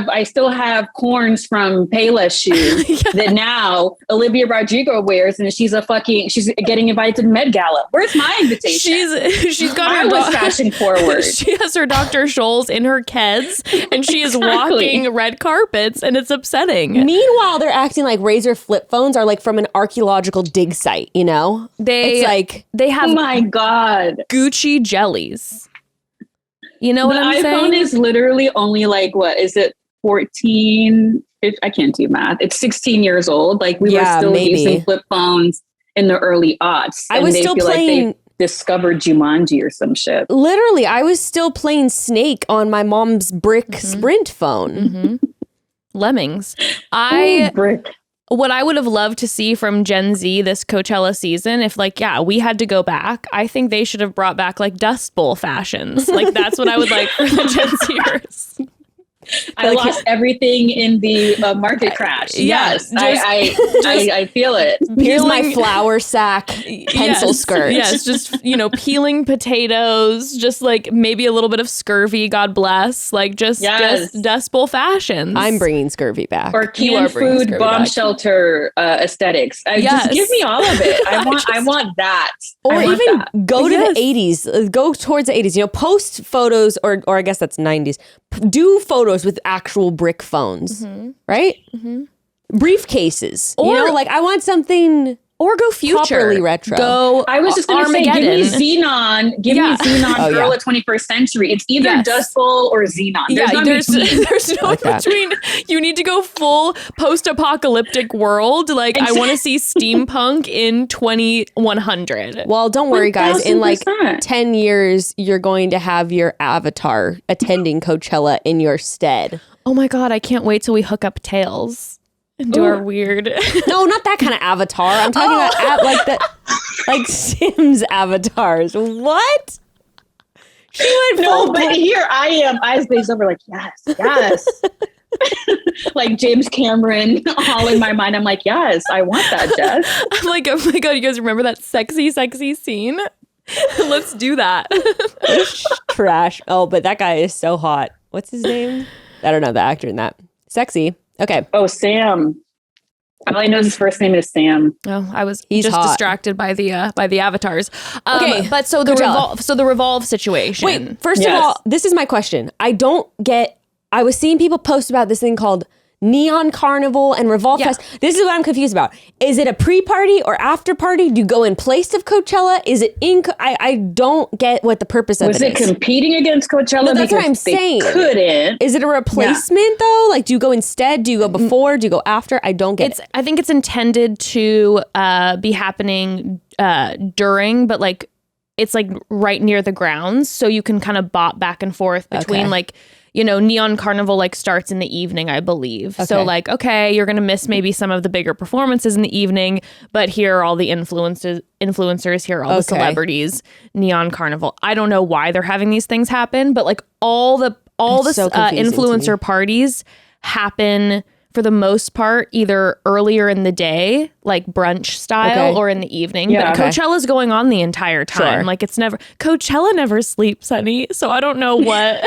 I still have corns from Payless shoes that now Olivia Rodrigo wears, and she's getting invited to the Met Gala. Where's my invitation? She's got I was fashion forward. She has her Dr. Scholl's in her Keds, and she is walking red carpets, and it's upsetting. Meanwhile, they're acting like Razor flip phones are like from an archaeological dig site, you know? They have oh my God, Gucci jellies. You know what I'm saying? The iPhone is literally only like, what is it, 14? I can't do math. It's 16 years old. Like we were still using flip phones in the early aughts. I was still playing. Like they discovered Jumanji or some shit. Literally, I was still playing Snake on my mom's brick Sprint phone. Mm-hmm. Lemmings. Brick. What I would have loved to see from Gen Z this Coachella season, if we had to go back, I think they should have brought back like Dust Bowl fashions. Like that's what I would like for the Gen Zers. I lost everything in the market crash. Yes, I feel it. Here's my flour sack pencil skirt. Yes, just peeling potatoes, just like maybe a little bit of scurvy. God bless. Like just Dust Bowl fashions. I'm bringing scurvy back. Or canned food bomb shelter aesthetics. Just give me all of it. I want that. Or even go to the 80s. Go towards the 80s. Post photos, or I guess that's 90s. Do photos with actual brick phones, right? Mm-hmm. Briefcases. Or, I want something. Or go future. Properly retro. I was just going to say, give me Xenon. Give me Xenon Girl of 21st Century. It's either Dust Bowl or Xenon. There's no in between. You need to go full post-apocalyptic world. Like, I want to see steampunk in 2100. Well, don't worry, guys. In 10 years, you're going to have your avatar attending Coachella in your stead. Oh my God, I can't wait till we hook up tails. And do our weird. No, not that kind of avatar. I'm talking about like Sims avatars. What? She went but here I am, eyes glazed over, like yes. Like James Cameron, all in my mind. I'm like, yes, I want that, Jess. I'm like, oh my God, you guys remember that sexy scene? Let's do that. Trash. Oh, but that guy is so hot. What's his name? I don't know the actor in that. Sexy. Okay. Oh, Sam. All I know is his first name is Sam. Oh, I was distracted by the avatars. Okay, but so the Revolve situation. Wait, first of all, this is my question. I was seeing people post about this thing called Neon Carnival and Revolve Fest. This is what I'm confused about. Is it a pre-party or after party? Do you go in place of Coachella? Is it in? I don't get what the purpose of it is. Was it competing against Coachella? No, that's what I'm saying. Couldn't. Is it a replacement though? Like, do you go instead? Do you go before? Do you go after? I don't get it. I think it's intended to be happening during, but like it's like right near the grounds, so you can kind of bop back and forth between Neon Carnival like starts in the evening, I believe. Okay. So like, okay, you're going to miss maybe some of the bigger performances in the evening, but here are all the influencers, here are all the celebrities, Neon Carnival. I don't know why they're having these things happen, but like all the so confusing to me. influencer parties happen for the most part either earlier in the day, like brunch style, or in the evening. Yeah, but Coachella's going on the entire time. Sure. Like Coachella never sleeps, honey. So I don't know what.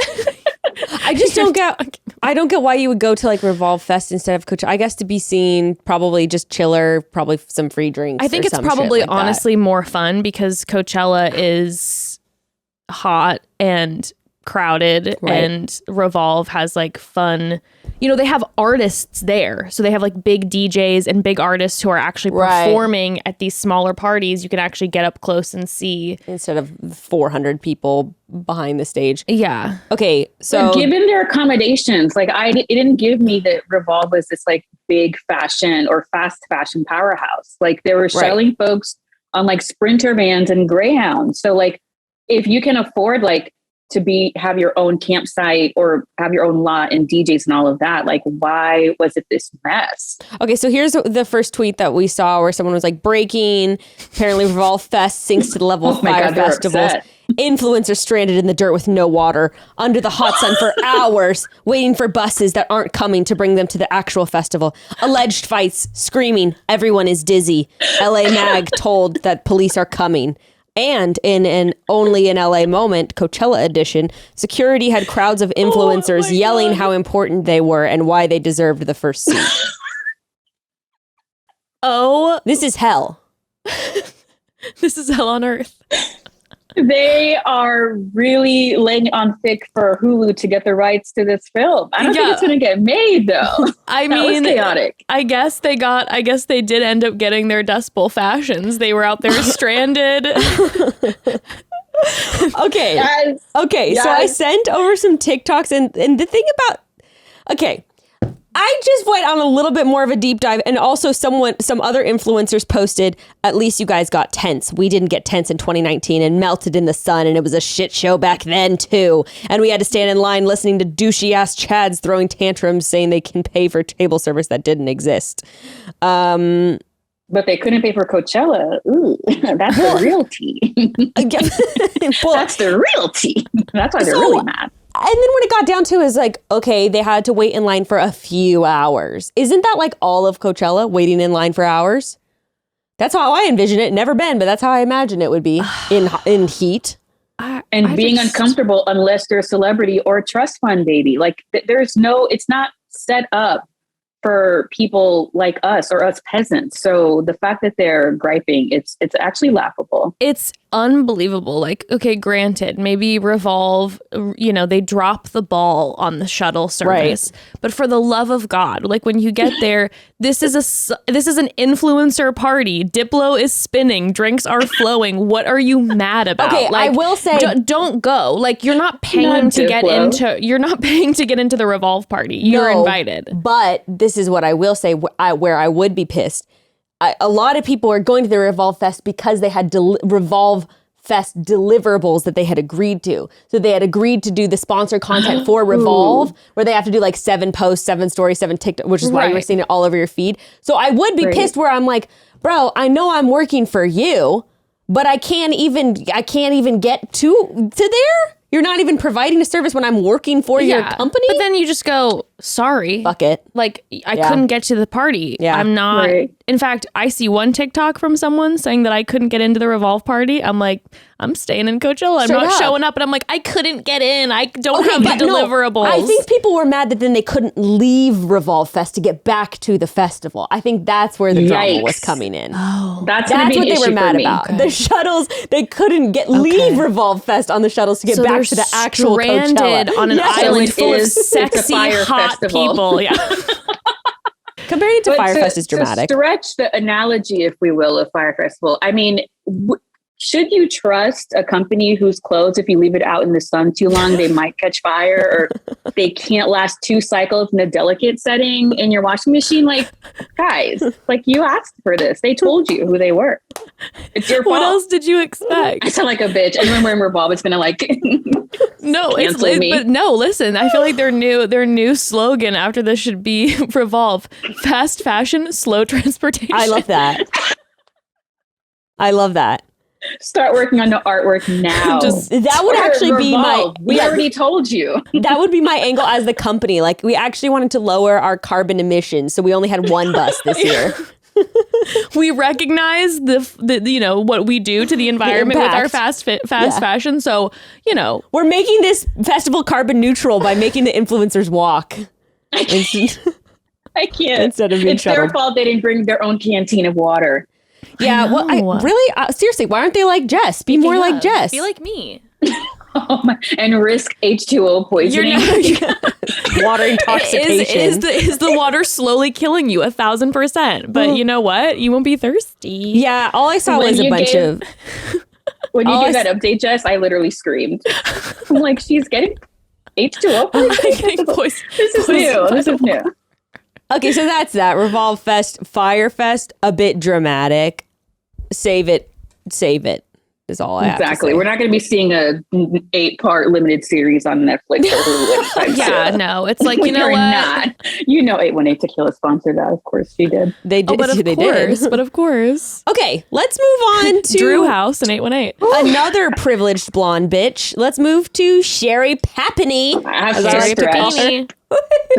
I just don't get why you would go to like Revolve Fest instead of Coachella. I guess to be seen, probably just chiller, probably some free drinks. I think it's probably honestly more fun because Coachella is hot and crowded, and Revolve has like fun. They have artists there, so they have like big DJs and big artists who are actually performing at these smaller parties. You can actually get up close and see instead of 400 people behind the stage. Yeah. Okay, so but given their accommodations, like it didn't give me that Revolve was this like big fashion or fast fashion powerhouse. Like they were shuttling folks on like Sprinter vans and Greyhounds. So like if you can afford like to have your own campsite or have your own lot and DJs and all of that, like why was it this mess? Okay, so here's the first tweet that we saw where someone was like, breaking, apparently Revolve Fest sinks to the level of Fire Festivals. Influencers stranded in the dirt with no water, under the hot sun for hours, waiting for buses that aren't coming to bring them to the actual festival. Alleged fights, screaming, everyone is dizzy. LA Mag told that police are coming. And in an only in LA moment, Coachella edition, security had crowds of influencers yelling how important they were and why they deserved the first seat. This is hell. This is hell on earth. They are really laying on thick for Hulu to get the rights to this film. I don't think it's going to get made, though. I mean, was chaotic. I guess they did end up getting their Dust Bowl fashions. They were out there stranded. Okay. Yes. Okay. Yes. So I sent over some TikToks and the thing about, I just went on a little bit more of a deep dive, and also some other influencers posted, at least you guys got tents. We didn't get tents in 2019 and melted in the sun, and it was a shit show back then too. And we had to stand in line listening to douchey ass Chads throwing tantrums saying they can pay for table service that didn't exist. But they couldn't pay for Coachella. Ooh, that's the real tea. That's the real tea. That's why they're really mad. And then when it got down to is like, okay, they had to wait in line for a few hours. Isn't that like all of Coachella, waiting in line for hours? That's how I envision it. Never been, but that's how I imagine it would be in heat. And being uncomfortable unless they're a celebrity or a trust fund baby. Like it's not set up for people like us or us peasants. So the fact that they're griping, it's actually laughable. It's unbelievable. Like, okay, granted, maybe Revolve, they drop the ball on the shuttle service, but for the love of God, like when you get there, this is an influencer party. Diplo is spinning, drinks are flowing. What are you mad about? Okay, like, I will say, don't go. Like, you're not paying to get into the Revolve party. You're invited. But this is what I will say, where I would be pissed. A lot of people are going to the Revolve Fest because they had Revolve Fest deliverables that they had agreed to. So they had agreed to do the sponsored content for Revolve, where they have to do like 7 posts, 7 stories, 7 TikTok, which is why you were seeing it all over your feed. So I would be pissed where I'm like, bro, I know I'm working for you, but I can't even get to there. You're not even providing a service when I'm working for your company. But then you just go, sorry. Fuck it. Like, I couldn't get to the party. Yeah. I'm not. In fact, I see one TikTok from someone saying that I couldn't get into the Revolve party. I'm like, I'm staying in Coachella. I'm not showing up. And I'm like, I couldn't get in. I don't have the deliverables. I think people were mad that then they couldn't leave Revolve Fest to get back to the festival. I think that's where the drama was coming in. Oh, that's what they were mad about. Okay. The shuttles, they couldn't leave Revolve Fest on the shuttles to get back to the actual Coachella. On an island full of sexy, hot people. Yeah. Comparing it to Fire Fest is dramatic. To stretch the analogy, if we will, of Fire Festival, I mean, should you trust a company whose clothes, if you leave it out in the sun too long, they might catch fire or they can't last 2 cycles in a delicate setting in your washing machine? Like, guys, like you asked for this. They told you who they were. It's your fault. What else did you expect? I sound like a bitch. Anyone wearing Revolve is gonna like but no, listen, I feel like their new slogan after this should be Revolve: fast fashion, slow transportation. I love that. I love that. Start working on the artwork now. That would actually be my... We already told you. That would be my angle as the company. Like, we actually wanted to lower our carbon emissions, so we only had one bus this year. We recognize the you know, what we do to the environment with our fast fashion. So, you know. We're making this festival carbon neutral by making the influencers walk. I can't. Instead of being it's shuttled. their fault they didn't bring their own canteen of water. Yeah, well, seriously, why aren't they like Jess? Be more like Jess. Be like me. Oh my, and risk H2O poisoning. Water intoxication. Is the water slowly killing you 1,000%? But you know what? You won't be thirsty. Yeah, all I saw was a bunch of... When you gave that update, Jess, I literally screamed. I'm like, she's getting H2O poisoning? This is new. This is new. Okay, so that's that. Revolve Fest, Fire Fest, a bit dramatic. Save it is all I have to say. We're not going to be seeing a 8-part limited series on Netflix or Hulu anytime soon. No, it's like, you know what? Not. You know 818 Tequila sponsored that. Of course she did. They did. But of course. Okay, let's move on to Drew House and 818. Another privileged blonde bitch. Let's move to Sherri Papini. I have to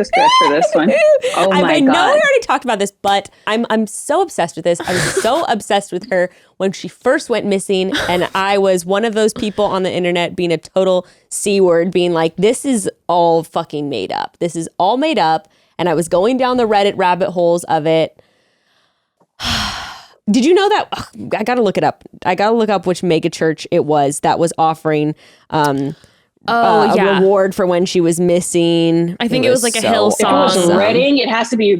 stretch for this one. Oh my I know God. we already talked about this, but I'm so obsessed with this. I was so obsessed with her when she first went missing, and I was one of those people on the internet being a total C-word, being like, this is all fucking made up. This is all made up. And I was going down the Reddit rabbit holes of it. Did you know that? I got to look it up. I got to look up which mega church it was that was offering a reward for when she was missing. I think it was like a Hillsong. If it was Reading, it has to be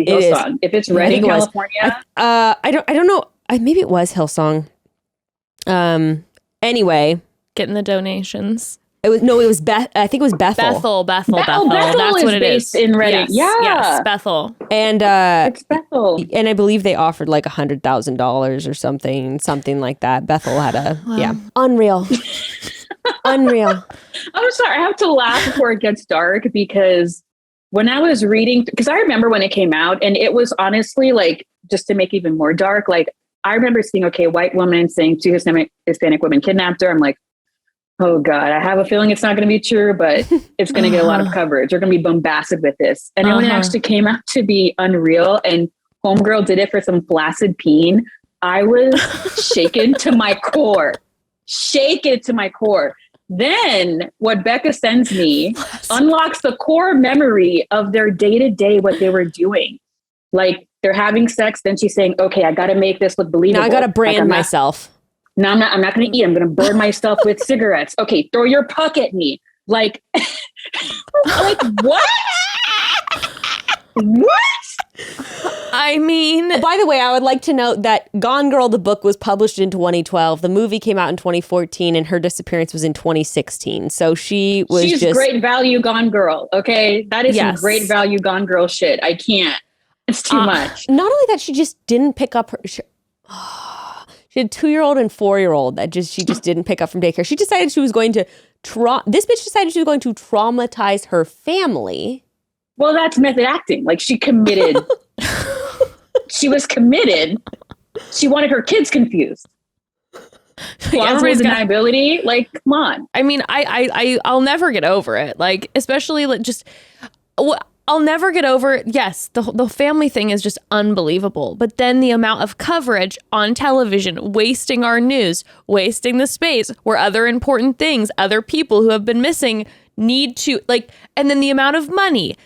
Hillsong. If it's Reading, California. I don't know. Maybe it was Hillsong. Anyway, getting the donations. It was Beth. I think it was Bethel. Bethel. That's what it is. In Reading. Yes, Bethel. And it's Bethel. And I believe they offered like $100,000 or something like that. Bethel had unreal. Unreal. I'm sorry. I have to laugh before it gets dark because when I was reading, because I remember when it came out, and it was honestly like, just to make it even more dark, like I remember seeing, white woman saying 2 Hispanic women kidnapped her. I'm like, oh God, I have a feeling it's not going to be true, but it's going to get a lot of coverage. They're going to be bombasted with this. And then when it actually came out to be unreal and homegirl did it for some flaccid peen, I was shaken to my core. Then what Bekah sends me unlocks the core memory of their day-to-day, what they were doing. Like they're having sex. Then she's saying, okay, I got to make this look believable. Now I got to brand myself. No, I'm not going to eat. I'm going to burn myself with cigarettes. Okay, throw your puck at me. Like what? What? I mean, by the way, I would like to note that Gone Girl, the book, was published in 2012. The movie came out in 2014, and her disappearance was in 2016. So she's great value Gone Girl. Okay, that is some great value Gone Girl shit. I can't. It's too much. Not only that, she just didn't pick up her. She had a 2-year-old and 4-year-old that she just didn't pick up from daycare. She decided she was going to this bitch decided she was going to traumatize her family. Well, that's method acting. Like she committed. She was committed. She wanted her kids confused. Plausible deniability. Like, come on. I mean, I'll never get over it. Like, especially like just. I'll never get over it. Yes, the family thing is just unbelievable. But then the amount of coverage on television, wasting our news, wasting the space where other important things, other people who have been missing need to, like, and then the amount of money,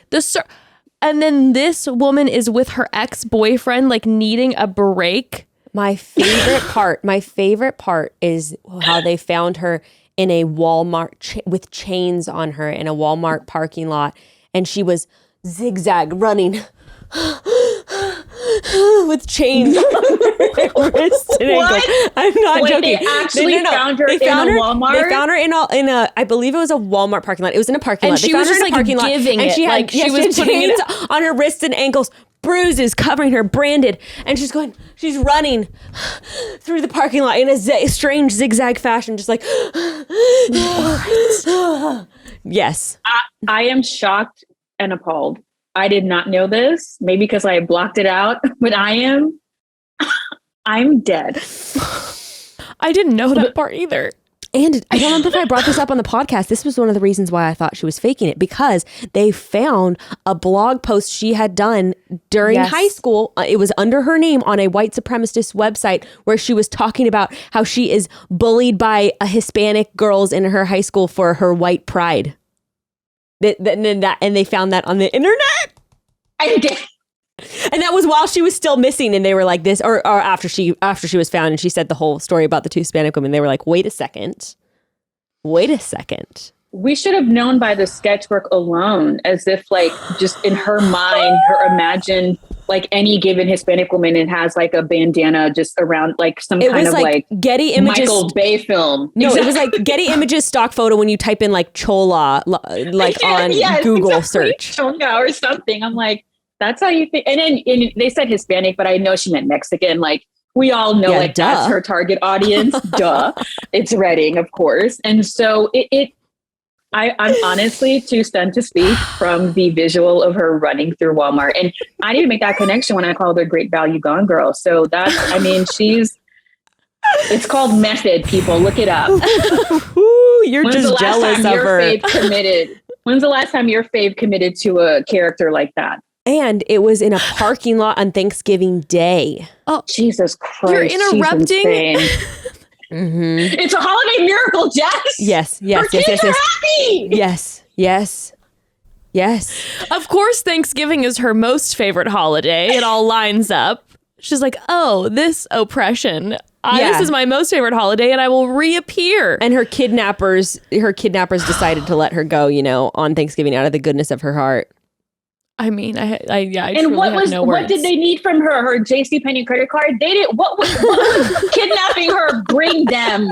and then this woman is with her ex-boyfriend, like, needing a break. My favorite part is how they found her in a Walmart with chains on her in a Walmart parking lot. And she was zigzag running with chains on her wrists and ankles. I'm not joking. They actually found her in a Walmart? They found her in a, I believe it was a Walmart parking lot. It was in a parking lot. And she was just like giving it. And she was putting it on her wrists and ankles, bruises covering her, branded. And she's running through the parking lot in a strange zigzag fashion, just like, yes. I am shocked and appalled. I did not know this, maybe because I blocked it out, but I'm dead. I didn't know that part either. And I don't remember if I brought this up on the podcast. This was one of the reasons why I thought she was faking it, because they found a blog post she had done during high school. It was under her name on a white supremacist website where she was talking about how she is bullied by Hispanic girls in her high school for her white pride. And they found that on the internet. I did. And that was while she was still missing, and they were like this, or after she was found, and she said the whole story about the two Hispanic women. They were like, wait a second. We should have known by the sketchwork alone, as if like just in her mind, her imagined like any given Hispanic woman, it has like a bandana just around like some kind of like Getty Images Michael Bay film. No, exactly. It was like Getty Images stock photo when you type in like Chola, like on Google search. Chola or something. I'm like, that's how you think. And then they said Hispanic, but I know she meant Mexican. Like we all know, that's her target audience. Duh. It's Reading, of course. And so I'm honestly too stunned to speak from the visual of her running through Walmart. And I didn't make that connection when I called her Great Value Gone Girl. So it's called method, people. Look it up. Ooh, you're just jealous of her. When's the last time your fave committed to a character like that? And it was in a parking lot on Thanksgiving Day. Oh, Jesus Christ. You're interrupting. Mm-hmm. It's a holiday miracle, Jess. Yes. Our kids are happy. Yes. Of course, Thanksgiving is her most favorite holiday. It all lines up. She's like, oh, this oppression. This is my most favorite holiday, and I will reappear. And her kidnappers decided to let her go, on Thanksgiving out of the goodness of her heart. I mean, I and truly have no words. What did they need from her? Her JCPenney credit card? They didn't. What was kidnapping her bring them?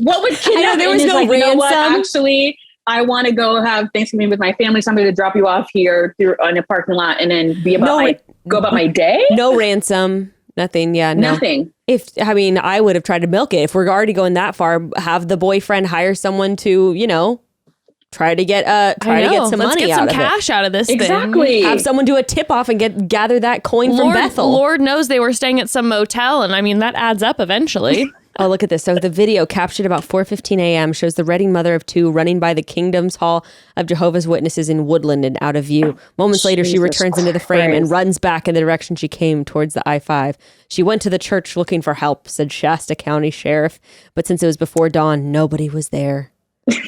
What would kidnapping? There was no ransom. You know what? Actually, I want to go have Thanksgiving with my family, so I'm going to drop you off here on a parking lot, and then go about my day. No ransom. Nothing. Yeah. No. Nothing. I would have tried to milk it. If we're already going that far, have the boyfriend hire someone to, try to get some money out of it. Let's get some cash out of this thing. Exactly. Have someone do a tip off and gather that coin from Bethel. Lord knows they were staying at some motel, and that adds up eventually. Oh, look at this. So the video captured about 4:15 a.m. shows the Reading mother of two running by the Kingdom's Hall of Jehovah's Witnesses in Woodland and out of view. Moments later, she returns into the frame and runs back in the direction she came, towards the I-5. She went to the church looking for help, said Shasta County Sheriff. But since it was before dawn, nobody was there.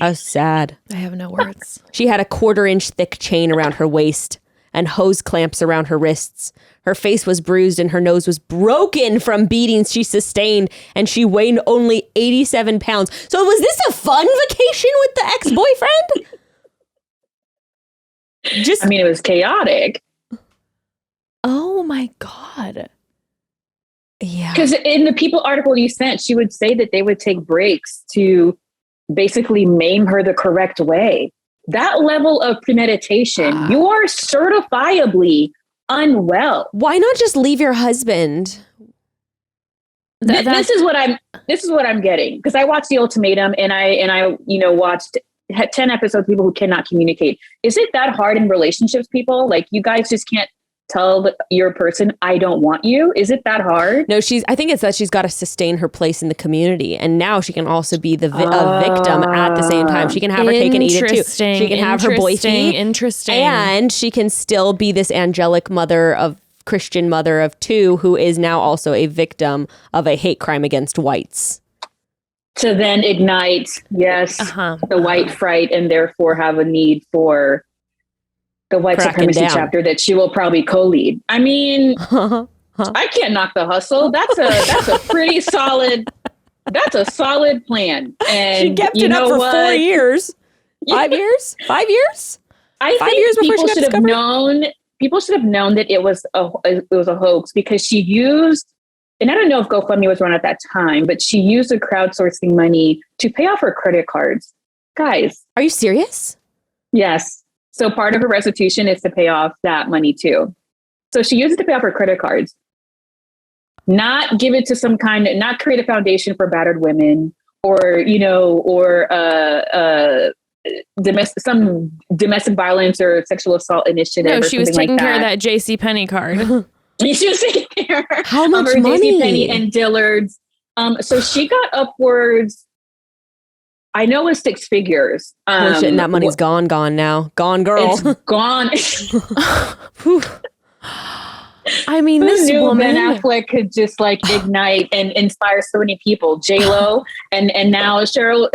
How sad. I have no words. She had a 1/4-inch thick chain around her waist and hose clamps around her wrists. Her face was bruised and her nose was broken from beatings she sustained, and she weighed only 87 pounds. So was this a fun vacation with the ex-boyfriend? It was chaotic. Oh my God. Yeah. Because in the People article you sent, she would say that they would take breaks to basically maim her the correct way. That level of premeditation, you are certifiably unwell. Why not just leave your husband? This is what I'm getting, because I watched The Ultimatum and I watched 10 episodes of people who cannot communicate. Is it that hard in relationships, people? Like, you guys just can't tell your person, I don't want you? Is it that hard? No, I think it's that she's got to sustain her place in the community. And now she can also be the victim at the same time. She can have her cake and eat it too. She can have her boyfriend. Interesting. And she can still be this angelic Christian mother of two who is now also a victim of a hate crime against whites. To then ignite, the white fright, and therefore have a need for the white supremacy chapter that she will probably co-lead. I mean, I can't knock the hustle. That's a pretty solid. That's a solid plan. And she kept it up for 4 years. 5 years? 5 years? I think people should have known. People should have known that it was a hoax, because she used and I don't know if GoFundMe was run at that time, but she used the crowdsourcing money to pay off her credit cards. Guys. Are you serious? Yes. So part of her restitution is to pay off that money too. So she used it to pay off her credit cards, not give it to not create a foundation for battered women or, some domestic violence or sexual assault initiative. No, or she was something taking like care of that JCPenney card. She was taking care How much of her money? JCPenney and Dillard's. So she got upwards, I know it's 6 figures. Oh shit, and that money's gone now. Gone, girl. It's gone. I mean, Who this knew woman. Ben Affleck could just like ignite and inspire so many people. J-Lo and now Cheryl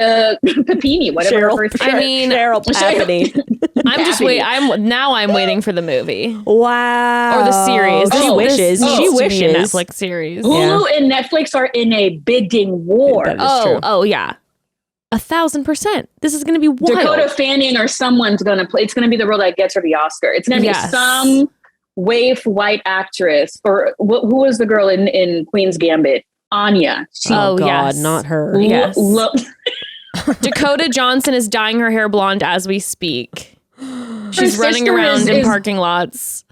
Papini, whatever her first I mean, Cheryl Papini. I'm just I'm waiting for the movie. Wow. Or the series. She wishes. This She needs to be a wishes. Netflix series. Hulu and Netflix are in a bidding war. That is true. Oh yeah. 1,000%. This is going to be wild. Dakota Fanning or someone's going to play. It's going to be the role that gets her the Oscar. It's going to be Yes. some waif white actress, or who was the girl in Queen's Gambit? Anya. Oh God, yes. not her. Yes. Dakota Johnson is dyeing her hair blonde as we speak. She's running sister around in is- parking lots.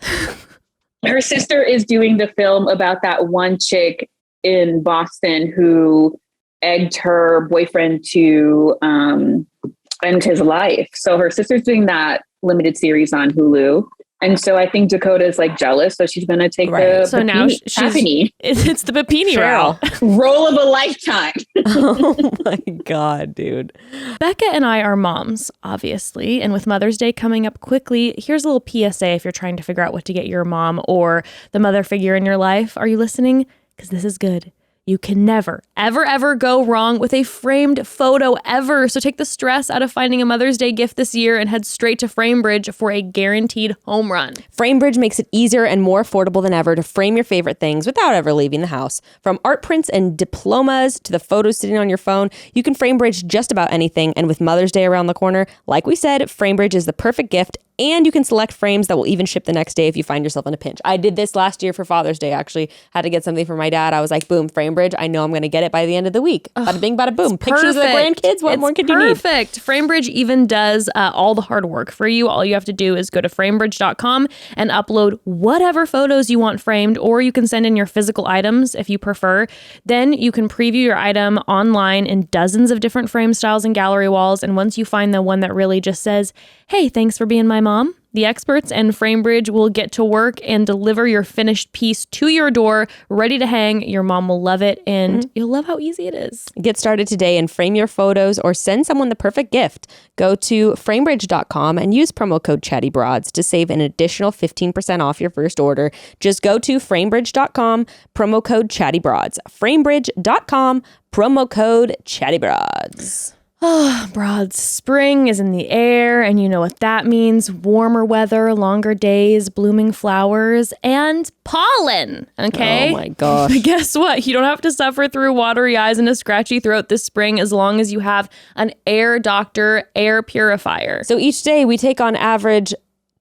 Her sister is doing the film about that one chick in Boston who egged her boyfriend to end his life. So her sister's doing that limited series on Hulu. And so I think Dakota's like jealous. So she's going to take the So now Papini it's the Papini route. role of a lifetime. Oh my God, dude. Bekah and I are moms, obviously. And with Mother's Day coming up quickly, here's a little PSA if you're trying to figure out what to get your mom or the mother figure in your life. Are you listening? Because this is good. You can never, ever, ever go wrong with a framed photo ever. So take the stress out of finding a Mother's Day gift this year and head straight to FrameBridge for a guaranteed home run. FrameBridge makes it easier and more affordable than ever to frame your favorite things without ever leaving the house. From art prints and diplomas to the photos sitting on your phone, you can FrameBridge just about anything. And with Mother's Day around the corner, like we said, FrameBridge is the perfect gift. And you can select frames that will even ship the next day if you find yourself in a pinch. I did this last year for Father's Day, actually. Had to get something for my dad. I was like, boom, FrameBridge. I know I'm going to get it by the end of the week. Bada bing, bada boom. Pictures of the grandkids. What more could you need? Perfect. FrameBridge even does all the hard work for you. All you have to do is go to framebridge.com and upload whatever photos you want framed, or you can send in your physical items if you prefer. Then you can preview your item online in dozens of different frame styles and gallery walls. And once you find the one that really just says, hey, thanks for being my mom, the experts and FrameBridge will get to work and deliver your finished piece to your door, ready to hang. Your mom will love it, and you'll love how easy it is. Get started today and frame your photos or send someone the perfect gift. Go to framebridge.com and use promo code ChattyBroads to save an additional 15% off your first order. Just go to framebridge.com, promo code ChattyBroads. Framebridge.com, promo code ChattyBroads. Oh, broads, spring is in the air, and you know what that means. Warmer weather, longer days, blooming flowers, and pollen, okay? Oh my gosh. But guess what? You don't have to suffer through watery eyes and a scratchy throat this spring as long as you have an Air Doctor air purifier. So each day we take on average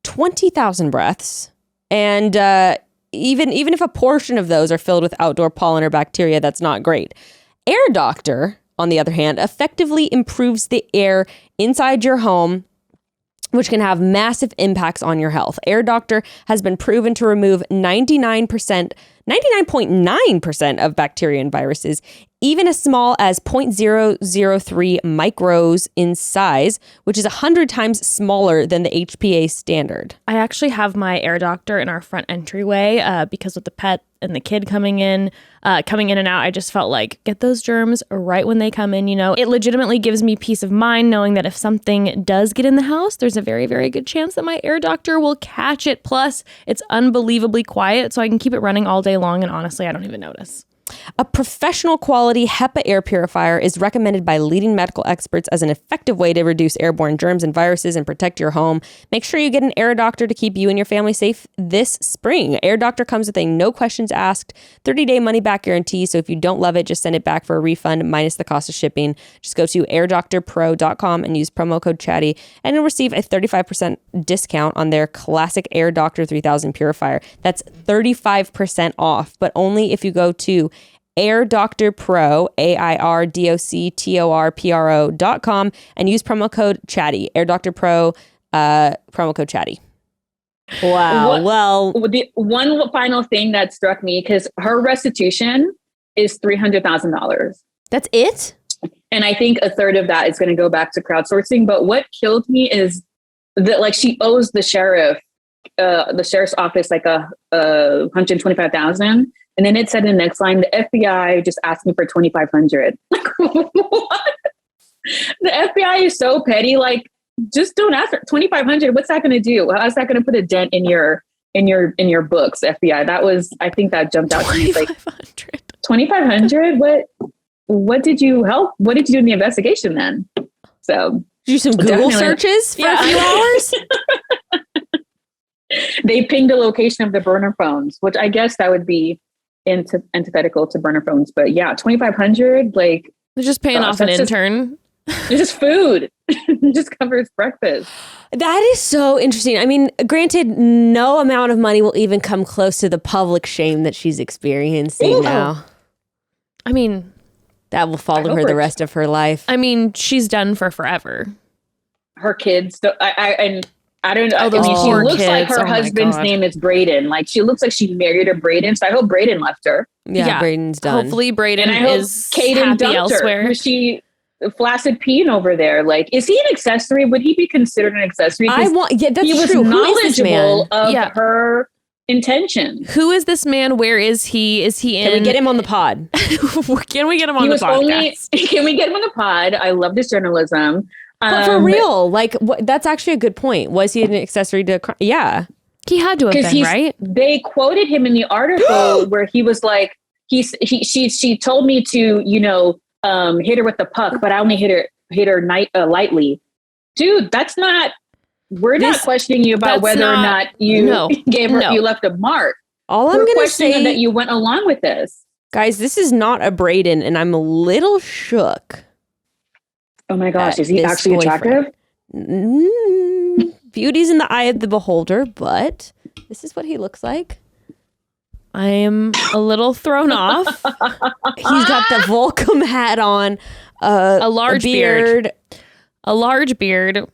20,000 breaths, and even if a portion of those are filled with outdoor pollen or bacteria, that's not great. Air Doctor, on the other hand, effectively improves the air inside your home, which can have massive impacts on your health. Air Doctor has been proven to remove 99.9% of bacteria and viruses, even as small as 0.003 micros in size, which is 100 times smaller than the HPA standard. I actually have my Air Doctor in our front entryway because with the pet and the kid coming in and out, I just felt like get those germs right when they come in. You know, it legitimately gives me peace of mind knowing that if something does get in the house, there's a very, very good chance that my Air Doctor will catch it. Plus, it's unbelievably quiet, so I can keep it running all day long. And honestly, I don't even notice. A professional quality HEPA air purifier is recommended by leading medical experts as an effective way to reduce airborne germs and viruses and protect your home. Make sure you get an Air Doctor to keep you and your family safe this spring. Air Doctor comes with a no questions asked 30-day money-back guarantee, so if you don't love it, just send it back for a refund minus the cost of shipping. Just go to airdoctorpro.com and use promo code chatty, and you'll receive a 35% discount on their classic Air Doctor 3000 purifier. That's 35% off, but only if you go to Air Doctor Pro, AIRDOCTORPRO.com, and use promo code chatty. Air Doctor Pro, promo code chatty. Wow. Well, the one final thing that struck me, because her restitution is $300,000. That's it? And I think a third of that is going to go back to crowdsourcing. But what killed me is that, like, she owes the sheriff's office like $125,000, and then it said in the next line, the FBI just asked me for $2,500. Like, what? The FBI is so petty. Like, just don't ask for $2,500. What's that going to do? How's that going to put a dent in your books, FBI? I think that jumped out to me. Like, $2,500. What did you help? What did you do in the investigation then? So do some Google searches for a few hours. They pinged the location of the burner phones, which I guess that would be antithetical to burner phones. But yeah, $2,500. Like, they're just paying off an intern. It's just food. It just covers breakfast. That is so interesting. I mean, granted, no amount of money will even come close to the public shame that she's experiencing now. I mean, that will follow her the rest of her life. I mean, she's done for forever. Her kids. I don't know. Oh, I mean, she looks kids. like her husband's name is Braden. Like, she looks like she married a Braden. So I hope Braden left her. Yeah, Braden's done. Hopefully Braden and I hope is Caden happy elsewhere. Was she flaccid peeing over there? Like, is he an accessory? Would he be considered an accessory? That's he was true. knowledgeable of her intention. Who is this man? Where is he? Is he in? Can we get him on the pod? Can we get him on the podcast? Can we get him on the pod? I love this journalism. But for real, like, that's actually a good point. Was he an accessory to a crime? Yeah. He had to have been, right? They quoted him in the article where he was like, she told me to, hit her with the puck, but I only hit her lightly. Dude, that's not, not questioning you about whether or not you gave her, you left a mark. All I'm going to say that you went along with this. Guys, this is not a Braden, and I'm a little shook. Oh my gosh, is he actually attractive? Beauty's in the eye of the beholder, but this is what he looks like. I am a little thrown off. He's got the Volcom hat on, a large beard. A large beard.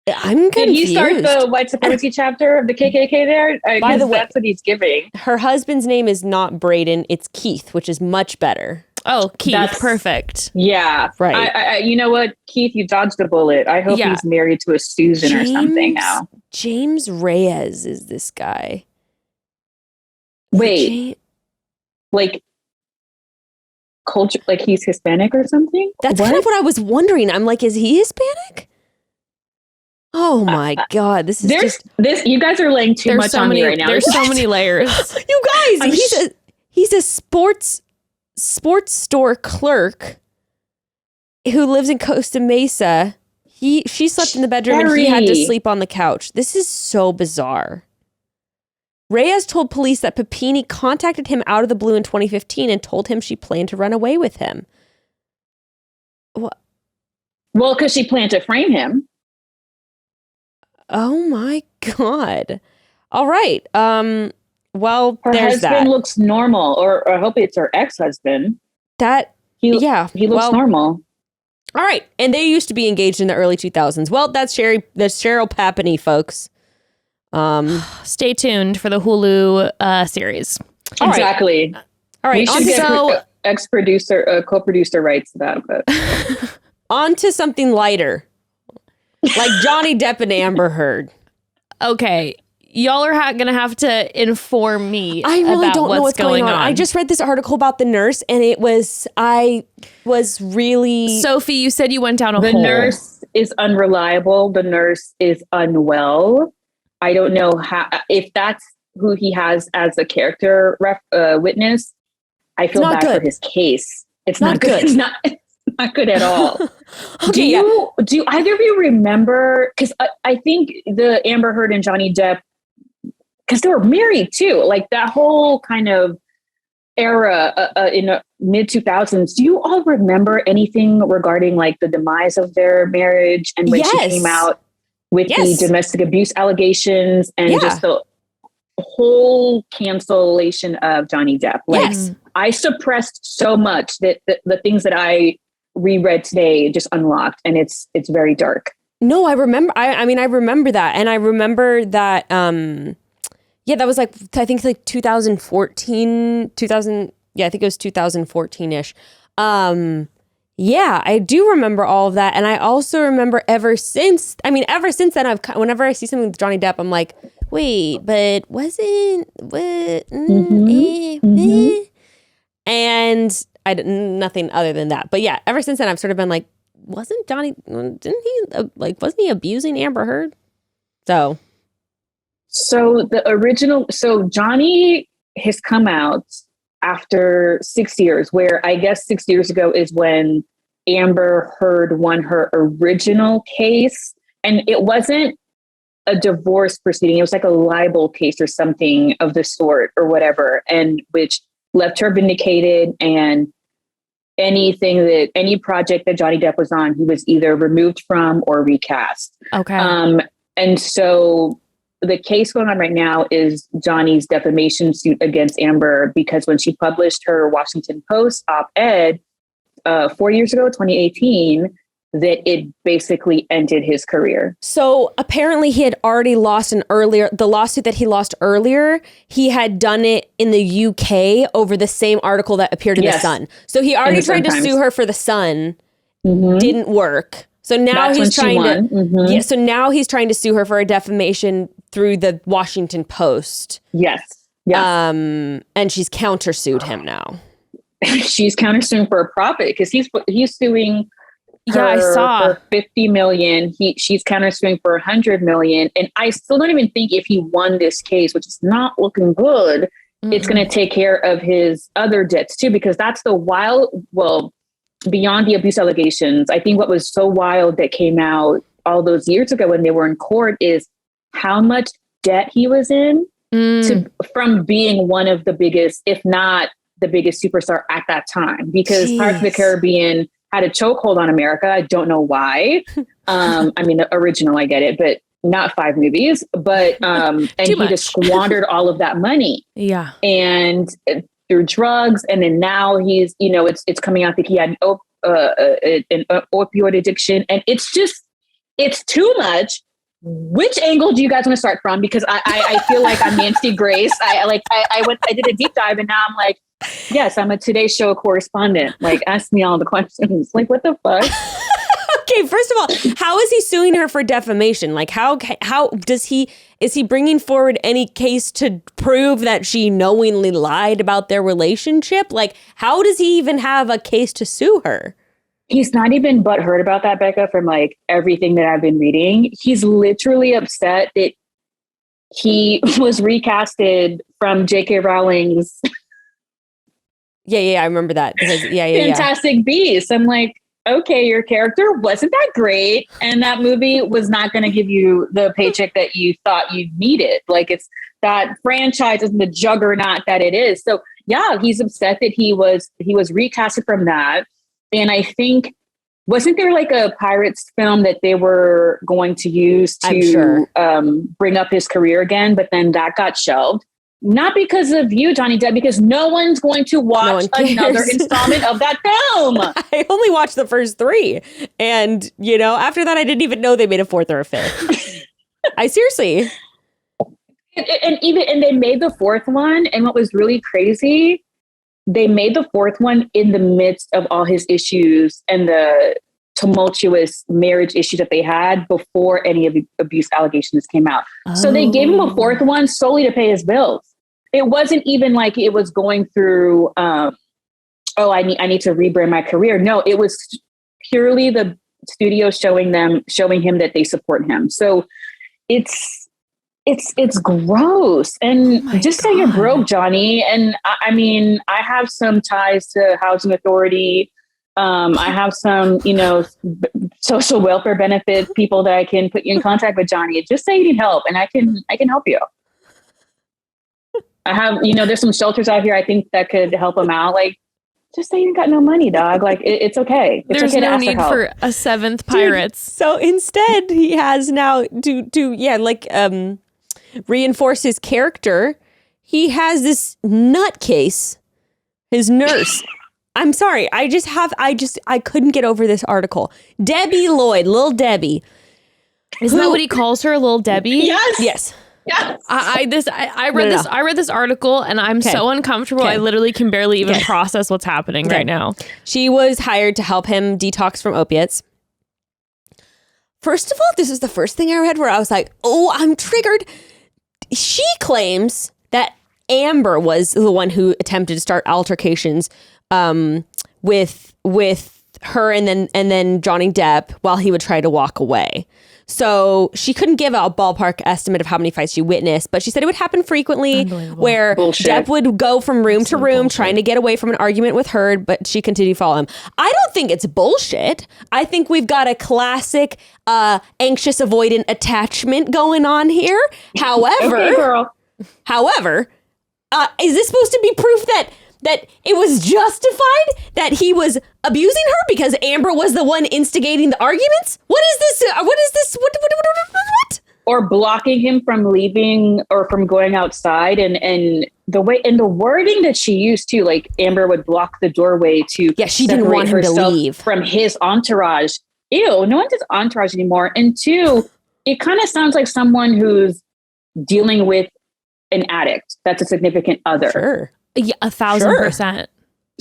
I'm confused. Did he start the white supremacy chapter of the KKK there? By the way, that's what he's giving. Her husband's name is not Braden, it's Keith, which is much better. Oh, Keith, perfect. Yeah. Right. I you know what, Keith, you dodged a bullet. I hope he's married to a Susan or something now. James Reyes is this guy. Wait. Like, culture, like he's Hispanic or something? That's kind of what I was wondering. I'm like, is he Hispanic? Oh my God. This is you guys are laying too much on me right now. There's so many layers. You guys, he's a sports store clerk who lives in Costa Mesa. She slept in the bedroom and he had to sleep on the couch. This is so bizarre. Reyes told police that Papini contacted him out of the blue in 2015 and told him she planned to run away with him. What? Well, because she planned to frame him. Oh my God. All right. Well, her there's husband looks normal, or I hope it's her ex-husband. He looks normal. All right, and they used to be engaged in the early 2000s. Well, that's Sherri Papini, folks. Stay tuned for the Hulu series. Exactly. All right. We should get ex-producer, co-producer rights to that. But on to something lighter, like Johnny Depp and Amber Heard. Okay. Y'all are going to have to inform me. I really don't know what's going on. I just read this article about the nurse, and I was really... Sophie, you said you went down a hole. The nurse is unreliable. The nurse is unwell. I don't know if that's who he has as a character witness. I feel bad for his case. It's not good. It's not good at all. Okay, do either of you remember? Because I think the Amber Heard and Johnny Depp, because they were married too, like that whole kind of era in the mid 2000s. Do you all remember anything regarding like the demise of their marriage and when she came out with the domestic abuse allegations and just the whole cancellation of Johnny Depp? Like, I suppressed so much that the things that I reread today just unlocked, and it's very dark. No, I remember. I mean, I remember that, and I remember that. That was like I think like 2014, 2000. Yeah, I think it was 2014-ish. I do remember all of that, and I also remember ever since then, whenever I see something with Johnny Depp, I'm like, wait, but wasn't what? And I didn't nothing other than that. But yeah, ever since then, I've sort of been like, wasn't he abusing Amber Heard? So Johnny has come out after 6 years, where I guess 6 years ago is when Amber Heard won her original case. And it wasn't a divorce proceeding. It was like a libel case or something of the sort or whatever, and which left her vindicated, and any project that Johnny Depp was on, he was either removed from or recast. Okay. And so the case going on right now is Johnny's defamation suit against Amber, because when she published her Washington Post op-ed 4 years ago, 2018, that it basically ended his career. So apparently he had already lost the lawsuit that he lost earlier, he had done it in the UK over the same article that appeared in The Sun. So he already tried to sue her for The Sun, didn't work. So now he's trying to, so now he's trying to sue her for a defamation through the Washington Post. Yes. And she's countersued him now. She's countersuing for a profit because he's suing her I saw for 50 million. She's countersuing for 100 million. And I still don't even think if he won this case, which is not looking good, it's going to take care of his other debts too, because that's beyond the abuse allegations. I think what was so wild that came out all those years ago when they were in court is how much debt he was in from being one of the biggest, if not the biggest superstar at that time, because Pirates of the Caribbean had a chokehold on America. I don't know why. I mean, the original, I get it, but not 5 movies. But and he just squandered all of that money. Yeah, and through drugs, and then now he's, it's coming out that he had an opioid addiction, and it's too much. Which angle do you guys want to start from? Because I feel like I'm Nancy Grace. I did a deep dive, and now I'm like, yes, I'm a Today Show correspondent. Like, ask me all the questions. Like, what the fuck? Okay, first of all, how is he suing her for defamation? Like, how is he bringing forward any case to prove that she knowingly lied about their relationship? Like, how does he even have a case to sue her? He's not even butthurt about that, Bekah, from like everything that I've been reading. He's literally upset that he was recasted from J.K. Rowling's Yeah, I remember that. Fantastic Beasts. I'm like, okay, your character wasn't that great, and that movie was not going to give you the paycheck that you thought you needed. Like, it's that franchise isn't the juggernaut that it is. So yeah, he's upset that he was recasted from that. And I think, wasn't there like a Pirates film that they were going to use to bring up his career again, but then that got shelved? Not because of you, Johnny Depp, because no one's going to watch another installment of that film. I only watched the first 3. And, after that, I didn't even know they made a 4th or a 5th. I seriously. And they made the 4th one. And what was really crazy, they made the 4th one in the midst of all his issues and the tumultuous marriage issues that they had before any of the abuse allegations came out. So they gave him a 4th one solely to pay his bills. It wasn't even like it was going through, I need to rebrand my career. No, it was purely the studio showing him that they support him. So it's it's gross. And just say you're broke, Johnny. And I mean, I have some ties to housing authority. I have some, social welfare benefit people that I can put you in contact with, Johnny. Just say you need help and I can help you. I have, there's some shelters out here I think that could help them out. Like, just say you got no money, dog. Like, it's okay. It's There's okay to no ask need help. for a seventh Pirates. Dude, so instead, he has now reinforce his character. He has this nutcase, his nurse. I'm sorry. I couldn't get over this article. Debbie Lloyd, Lil Debbie. Isn't that what he calls her, Lil Debbie? Yes. Yes. Yes. I read this article and I'm so uncomfortable. I literally can barely even process what's happening right now. She was hired to help him detox from opiates. First of all, this is the first thing I read where I was like, oh, I'm triggered. She claims that Amber was the one who attempted to start altercations with her and then Johnny Depp while he would try to walk away. So she couldn't give a ballpark estimate of how many fights she witnessed, but she said it would happen frequently where Depp would go from room to room trying to get away from an argument with Heard, but she continued to follow him. I don't think it's bullshit. I think we've got a classic anxious avoidant attachment going on here. However, is this supposed to be proof that it was justified that he was abusing her because Amber was the one instigating the arguments? What is this? What? Or blocking him from leaving or from going outside, and the wording that she used too, like Amber would block the doorway to she didn't want him to leave from his entourage. Ew, no one's his entourage anymore. And two, it kind of sounds like someone who's dealing with an addict that's a significant other. Sure. Yeah, 1,000%.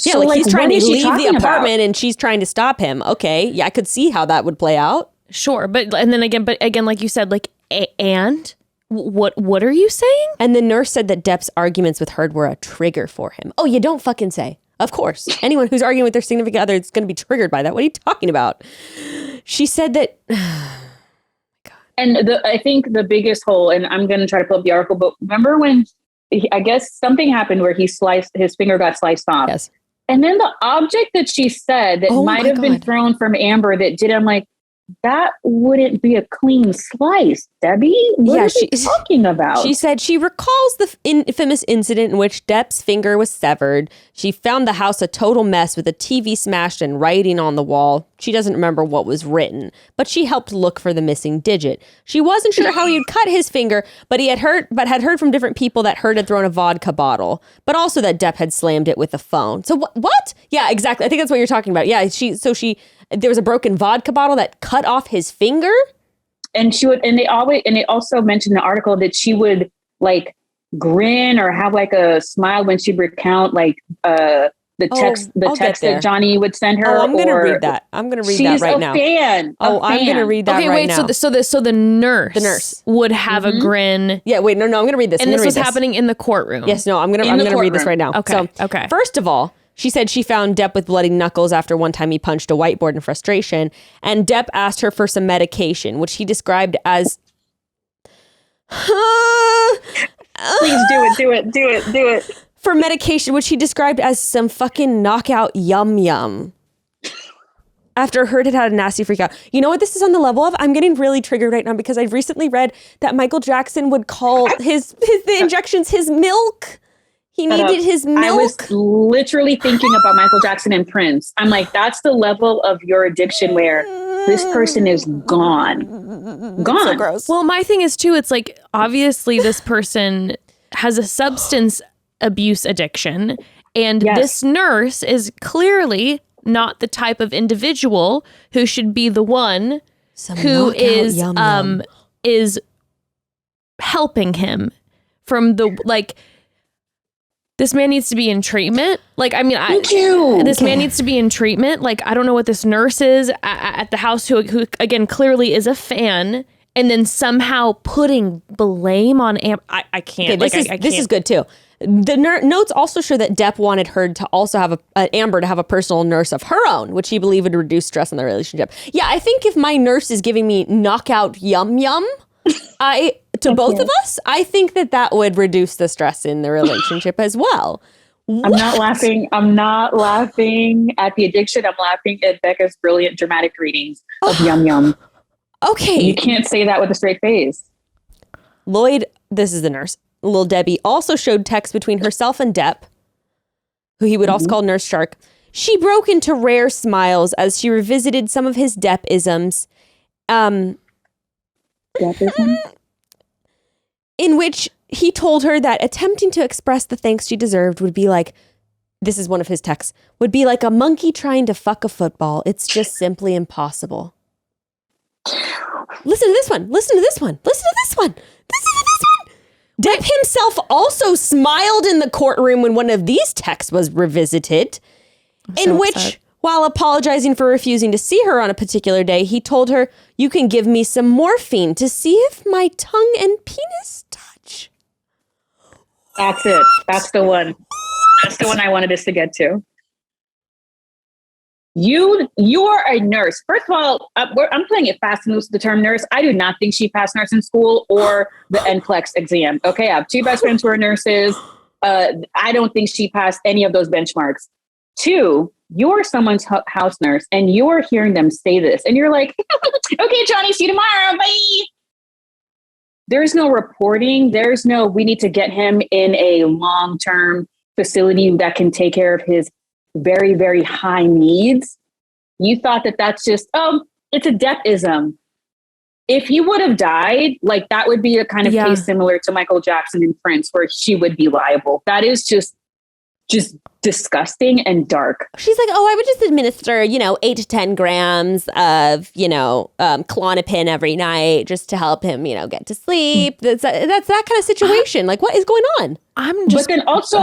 Yeah, so like he's trying to leave the apartment about? and she's trying to stop him. Okay, yeah, I could see how that would play out. Sure, but again, like you said, like, and what are you saying? And the nurse said that Depp's arguments with Heard were a trigger for him. Oh, you don't fucking say. Of course, anyone who's arguing with their significant other is going to be triggered by that. What are you talking about? She said that. And I think the biggest hole, and I'm going to try to pull up the article, but remember when I guess something happened where his finger got sliced off. Yes. And then the object that she said that might have been thrown from Amber that did, I'm like, that wouldn't be a clean slice, Debbie. What are you talking about? She said she recalls the infamous incident in which Depp's finger was severed. She found the house a total mess with a TV smashed and writing on the wall. She doesn't remember what was written, but she helped look for the missing digit. She wasn't sure how he'd cut his finger, but had heard from different people that Heard had thrown a vodka bottle, but also that Depp had slammed it with a phone. So what? Yeah, exactly. I think that's what you're talking about. Yeah, there was a broken vodka bottle that cut off his finger. And they also mentioned in the article that she would like grin or have like a smile when she'd recount like the text that Johnny would send her. Oh, I'm going to read that. I'm going to read that right now. I'm going to read that right now. So the nurse would have a grin. Yeah, wait, no, I'm going to read this. And this was happening in the courtroom. Yes, no, I'm going to read this right now. Okay. So, first of all, she said she found Depp with bloody knuckles after one time he punched a whiteboard in frustration, and Depp asked her for some medication, which he described as please do it. For medication, which he described as some fucking knockout yum. After Heard had a nasty freak out. You know what this is on the level of? I'm getting really triggered right now because I've recently read that Michael Jackson would call the injections his milk. He needed his milk. I was literally thinking about Michael Jackson and Prince. I'm like, that's the level of your addiction where this person is gone. So gross. Well, my thing is too, it's like, obviously this person has a substance abuse addiction, and this nurse is clearly not the type of individual who should be the one who is helping him from the, like, this man needs to be in treatment. Like, I mean, this man needs to be in treatment. Like, I don't know what this nurse is at the house who again, clearly is a fan, and then somehow putting blame on I can't. Okay, this is good too. The notes also show that Depp wanted Heard to also have Amber to have a personal nurse of her own, which he believed would reduce stress in the relationship. Yeah, I think if my nurse is giving me knockout yum, to both of us, I think that would reduce the stress in the relationship as well. I'm not laughing. I'm not laughing at the addiction. I'm laughing at Bekah's brilliant dramatic readings of Yum Yum. Okay. You can't say that with a straight face. Lloyd, this is the nurse, Lil Debbie, also showed texts between herself and Depp, who he would also call Nurse Shark. She broke into rare smiles as she revisited some of his Depp-isms. Depp-ism? In which he told her that attempting to express the thanks she deserved would be like, this is one of his texts, would be like a monkey trying to fuck a football. It's just simply impossible. Listen to this one. Listen to this one. Listen to this one. Listen to this one. Depp himself also smiled in the courtroom when one of these texts was revisited, in which, while apologizing for refusing to see her on a particular day, he told her, "You can give me some morphine to see if my tongue and penis touch." That's it. That's the one. That's the one I wanted us to get to. You're a nurse. First of all, I'm playing it fast and loose with the term nurse. I do not think she passed nursing school or the NCLEX exam. Okay, I have two best friends who are nurses. I don't think she passed any of those benchmarks. Two, you're someone's house nurse and you're hearing them say this and you're like, okay, Johnny, see you tomorrow. Bye. There's no reporting. There's no, we need to get him in a long-term facility that can take care of his very, very high needs. You thought that that's just, it's a Depp-ism. If he would have died, like that would be a kind of case similar to Michael Jackson and Prince, where she would be liable. That is just disgusting and dark. She's like, I would just administer, 8 to 10 grams of, Klonopin every night just to help him, get to sleep. That's that kind of situation. Like, what is going on? But then also,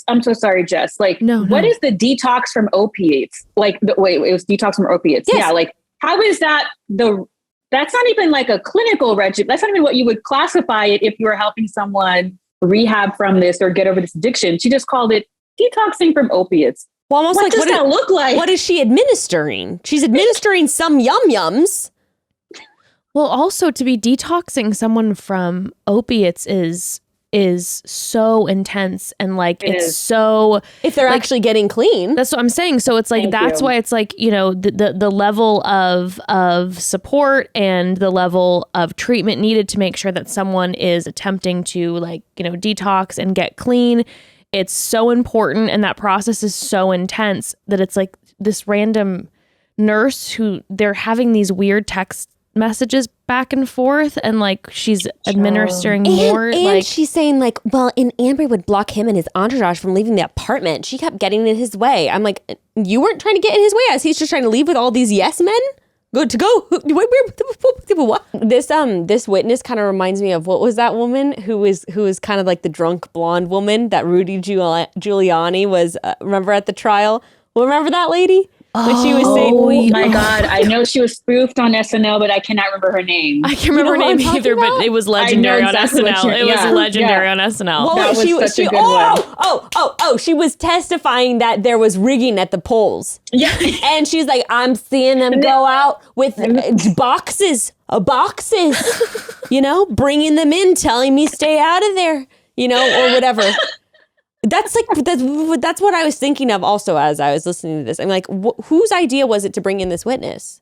I'm so sorry, Jess. Like, what is the detox from opiates? Like, it was detox from opiates. Yes. Yeah. Like, how is that that's not even like a clinical regimen. That's not even what you would classify it if you were helping someone rehab from this or get over this addiction. She just called it detoxing from opiates. Well, almost what does that look like? What is she administering? She's administering some yum-yums. Well, also to be detoxing someone from opiates is so intense and like so if they're actually getting clean. That's what I'm saying. So it's like why it's like, the level of support and the level of treatment needed to make sure that someone is attempting to detox and get clean. It's so important, and that process is so intense that it's like this random nurse who they're having these weird text messages back and forth, and like she's administering more. And she's saying like, well, and Amber would block him and his entourage from leaving the apartment. She kept getting in his way. I'm like, you weren't trying to get in his way as he's just trying to leave with all these yes men. Good to go. What? This witness kind of reminds me of, what was that woman who was kind of like the drunk blonde woman that Rudy Giuliani was, remember at the trial? Well, remember that lady? When she was saying, oh my God, I know she was spoofed on SNL, but I cannot remember her name. I can't remember her name either, but it was legendary on SNL. It was legendary on SNL. Well, that was such a good one. She was testifying that there was rigging at the polls. Yeah. And she's like, I'm seeing them go out with boxes, bringing them in, telling me stay out of there, or whatever. That's what I was thinking of also as I was listening to this. I'm like, whose idea was it to bring in this witness?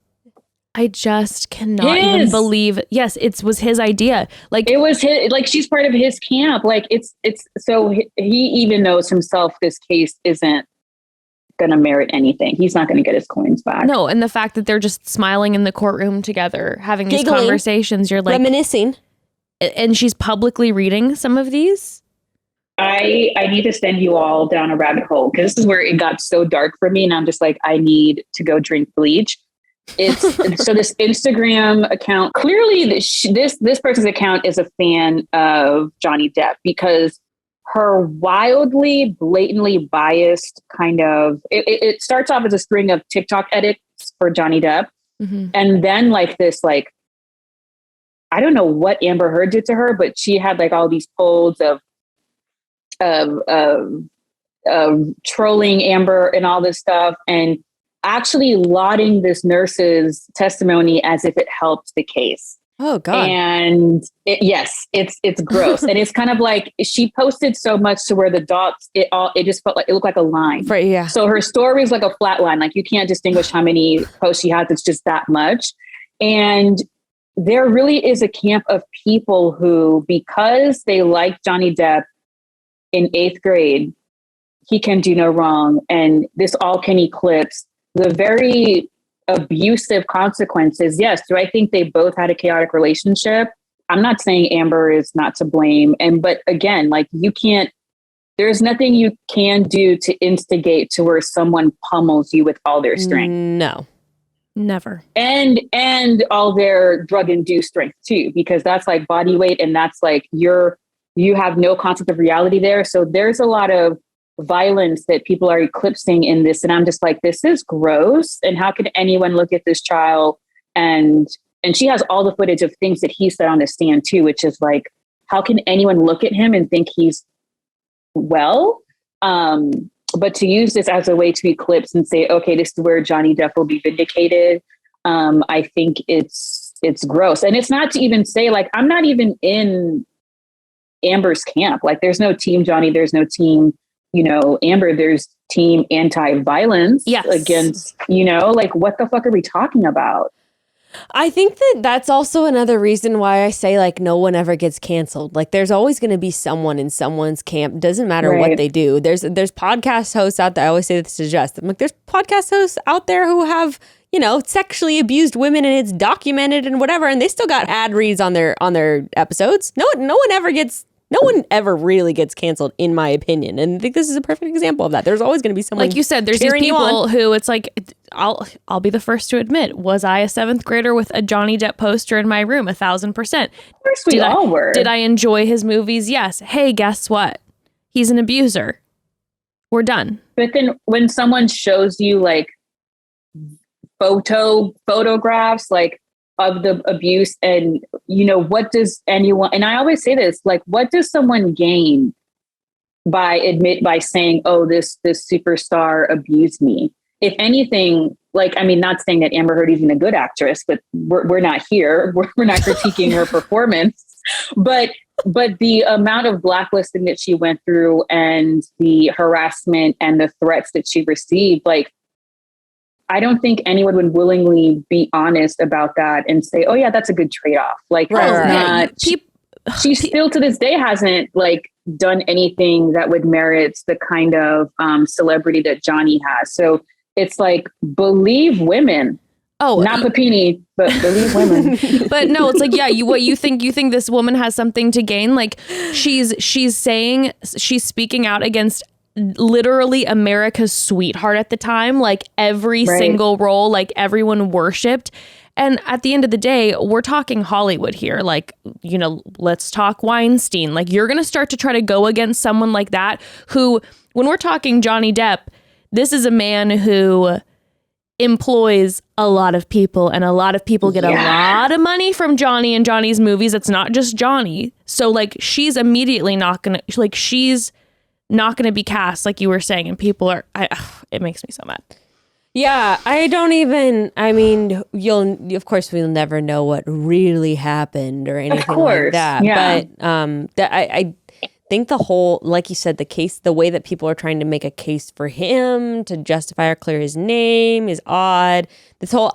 I just cannot even believe. Yes, it was his idea. Like, it was his. Like, she's part of his camp. Like, it's so he even knows himself this case isn't gonna merit anything. He's not gonna get his coins back. No, and the fact that they're just smiling in the courtroom together, having these Giggling, conversations, you're like reminiscing, and she's publicly reading some of these. I need to send you all down a rabbit hole, because this is where it got so dark for me, and I'm just like, I need to go drink bleach. It's so this Instagram account, clearly this person's account is a fan of Johnny Depp, because her wildly, blatantly biased kind of it starts off as a string of TikTok edits for Johnny Depp, and then like this, like, I don't know what Amber Heard did to her, but she had like all these polls of trolling Amber and all this stuff, and actually lauding this nurse's testimony as if it helped the case. Oh God. And it's gross. And it's kind of like she posted so much to where the dots, it just felt like it looked like a line. Right, yeah. So her story is like a flat line. Like you can't distinguish how many posts she has. It's just that much. And there really is a camp of people who, because they like Johnny Depp in 8th grade, he can do no wrong. And this all can eclipse the very abusive consequences. Yes. Do I think they both had a chaotic relationship? I'm not saying Amber is not to blame. But again, like there's nothing you can do to instigate to where someone pummels you with all their strength. No. Never. And all their drug induced strength too, because that's like body weight. And that's like you have no concept of reality there. So there's a lot of violence that people are eclipsing in this. And I'm just like, this is gross. And how could anyone look at this child? And she has all the footage of things that he said on the stand too, which is like, how can anyone look at him and think he's well? But to use this as a way to eclipse and say, okay, this is where Johnny Depp will be vindicated. I think it's gross. And it's not to even say like, I'm not even in Amber's camp. Like there's no team Johnny, there's no team, Amber, there's team anti-violence against, like what the fuck are we talking about? I think that's also another reason why I say like no one ever gets canceled. Like there's always going to be someone in someone's camp. Doesn't matter what they do. There's podcast hosts out there. I always say this to Jess. I'm like, there's podcast hosts out there who have, sexually abused women and it's documented and whatever. And they still got ad reads on their episodes. No one ever really gets canceled, in my opinion. And I think this is a perfect example of that. There's always going to be someone. Like you said, there's these people who it's like, I'll be the first to admit, was I a 7th grader with a Johnny Depp poster in my room? 1,000%. Of course we all were. Did I enjoy his movies? Yes. Hey, guess what? He's an abuser. We're done. But then when someone shows you like photographs, like of the abuse and, what does anyone, and I always say this, like, what does someone gain by saying, oh, this superstar abused me? If anything, like, I mean, not saying that Amber Heard isn't a good actress, but we're not here. We're not critiquing her performance, but the amount of blacklisting that she went through and the harassment and the threats that she received, like, I don't think anyone would willingly be honest about that and say, oh yeah, that's a good trade-off. Like, she still to this day hasn't like done anything that would merit the kind of celebrity that Johnny has. So it's like, believe women. Oh, not Papini, but believe women. But no, it's like, yeah, what you think this woman has something to gain? Like she's speaking out against literally America's sweetheart at the time, like every single role, like everyone worshipped. And at the end of the day, we're talking Hollywood here. Like, let's talk Weinstein. Like you're going to start to try to go against someone like that who, when we're talking Johnny Depp, this is a man who employs a lot of people and a lot of people get a lot of money from Johnny and Johnny's movies. It's not just Johnny. So like she's immediately not going to, like she's not going to be cast like you were saying, and people are it makes me so mad. Yeah, of course we'll never know what really happened or anything like that. Yeah. But I think the whole, like you said, the way that people are trying to make a case for him to justify or clear his name is odd.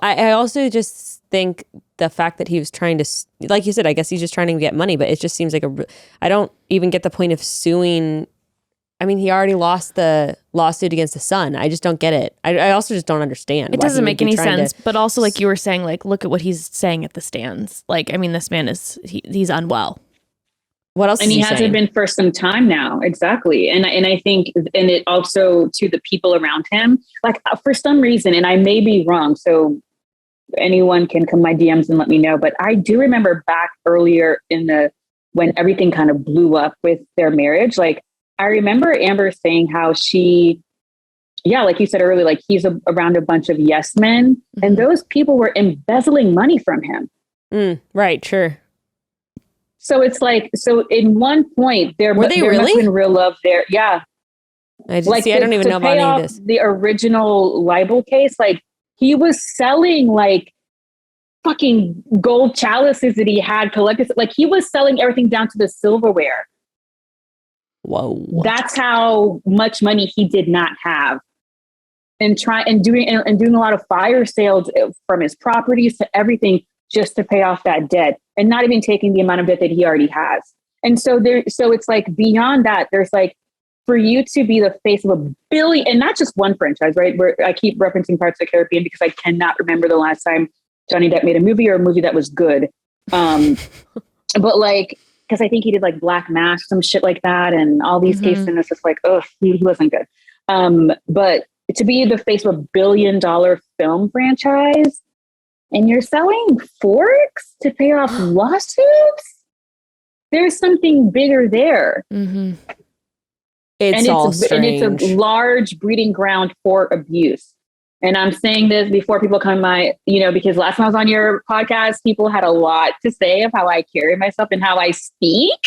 I also just think the fact that he was trying to, like you said, I guess he's just trying to get money, but it just seems like I don't even get the point of suing. I mean, he already lost the lawsuit against the Sun. I just don't get it. I also just don't understand. It doesn't make any sense. But also, like you were saying, like, look at what he's saying at the stands. Like, I mean, this man he's unwell. What else? And he hasn't been for some time now. Exactly. And I think, and it also to the people around him, like for some reason, and I may be wrong. So anyone can come my DMs and let me know. But I do remember back earlier when everything kind of blew up with their marriage, like, I remember Amber saying how she, like you said earlier, like he's around a bunch of yes men, and those people were embezzling money from him. Right, sure. So it's like, in one point there must have been real love there. Yeah. I don't even know about any of this. The original libel case, like he was selling like fucking gold chalices that he had collected. Like he was selling everything down to the silverware. Whoa. That's how much money he did not have. And doing a lot of fire sales from his properties to everything just to pay off that debt, and not even taking the amount of debt that he already has. And so it's like beyond that, there's like, for you to be the face of a billion, and not just one franchise, right? Where I keep referencing Parts of the Caribbean because I cannot remember the last time Johnny Depp made a movie or a movie that was good. But like, because I think he did like Black Mass, some shit like that, and all these cases, and it's just like, oh, he wasn't good. But to be the face of $1 billion film franchise, and you're selling forks to pay off lawsuits, there's something bigger there. Mm-hmm. It's a large breeding ground for abuse. And I'm saying this before people come because last time I was on your podcast, people had a lot to say of how I carry myself and how I speak.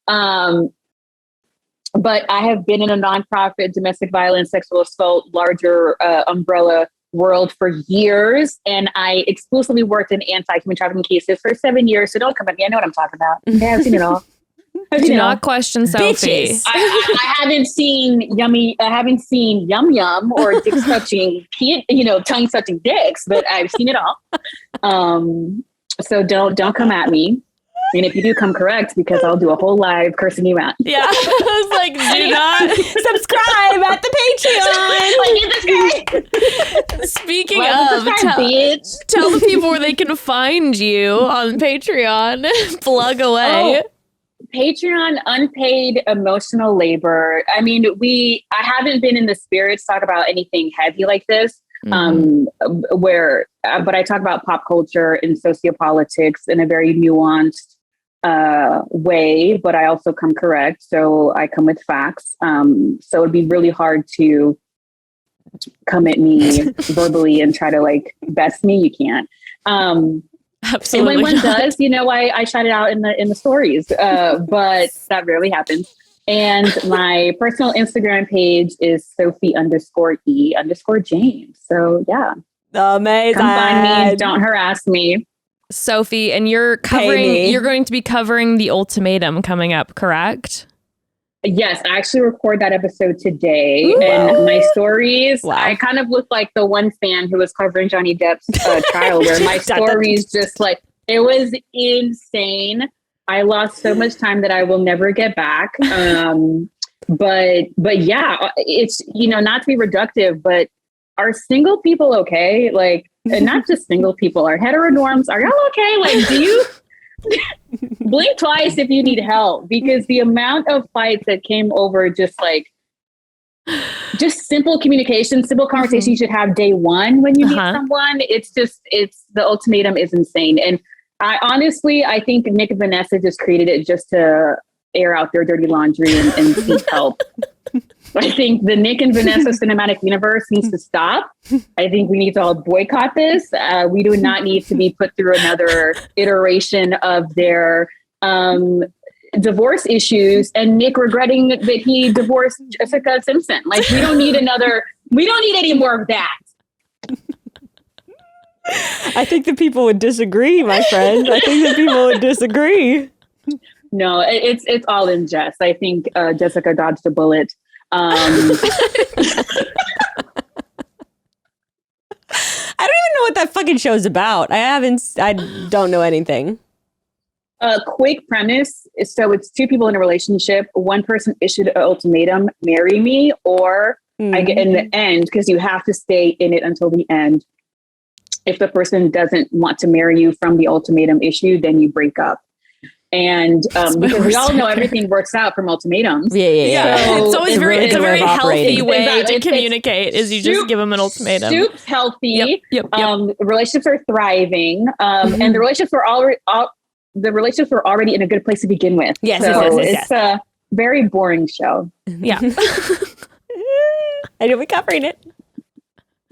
But I have been in a nonprofit domestic violence, sexual assault, larger umbrella world for years. And I exclusively worked in anti-human trafficking cases for 7 years. So don't come at me. I know what I'm talking about. Okay, I've seen it all. Do not question Sophie. I haven't seen yum yum or dick touching, tongue touching dicks, but I've seen it all. So don't come at me. And if you do, come correct, because I'll do a whole live cursing you out. Yeah, I was like, do not subscribe at the Patreon. Speaking of, tell the people where they can find you on Patreon. Plug away. Oh. Patreon, Unpaid Emotional Labor. I mean, I haven't been in the spirit to talk about anything heavy like this, but I talk about pop culture and sociopolitics in a very nuanced way, but I also come correct. So I come with facts. So it'd be really hard to come at me verbally and try to like best me. You can't. Absolutely. And when one does, I shout it out in the stories, but that rarely happens. And my personal Instagram page is Sophie_E_James. So yeah. Amazing. Come find me. Don't harass me. Sophie, and you're going to be covering the ultimatum coming up, correct? Yes, I actually record that episode today. Ooh. And my stories, I kind of look like the one fan who was covering Johnny Depp's trial, where my stories just like, it was insane. I lost so much time that I will never get back. But yeah, it's, not to be reductive, but are single people okay? Like, and not just single people, are heteronorms, are y'all okay? Like, do you... blink twice if you need help, because the amount of fights that came over just simple communication, simple conversation you should have day one when you meet someone. It's the ultimatum is insane. And I think Nick and Vanessa just created it just to air out their dirty laundry and seek help. I think the Nick and Vanessa cinematic universe needs to stop. I think we need to all boycott this. We do not need to be put through another iteration of their divorce issues and Nick regretting that he divorced Jessica Simpson. Like, we don't need any more of that. I think the people would disagree, my friend. I think the people would disagree. No, it's all in Jess. I think Jessica dodged a bullet. I don't even know what that fucking show's about. I don't know anything. Quick premise. So it's two people in a relationship. One person issued an ultimatum, marry me, or I get in the end, because you have to stay in it until the end. If the person doesn't want to marry you from the ultimatum issue, then you break up. And because we all know everything works out from ultimatums. Yeah. So it's always it's a very healthy way to communicate. Is you just give them an ultimatum. Soup's healthy. Yep. Relationships are thriving, and the relationships were already in a good place to begin with. Yes, it's a very boring show. Yeah, I know we're covering it.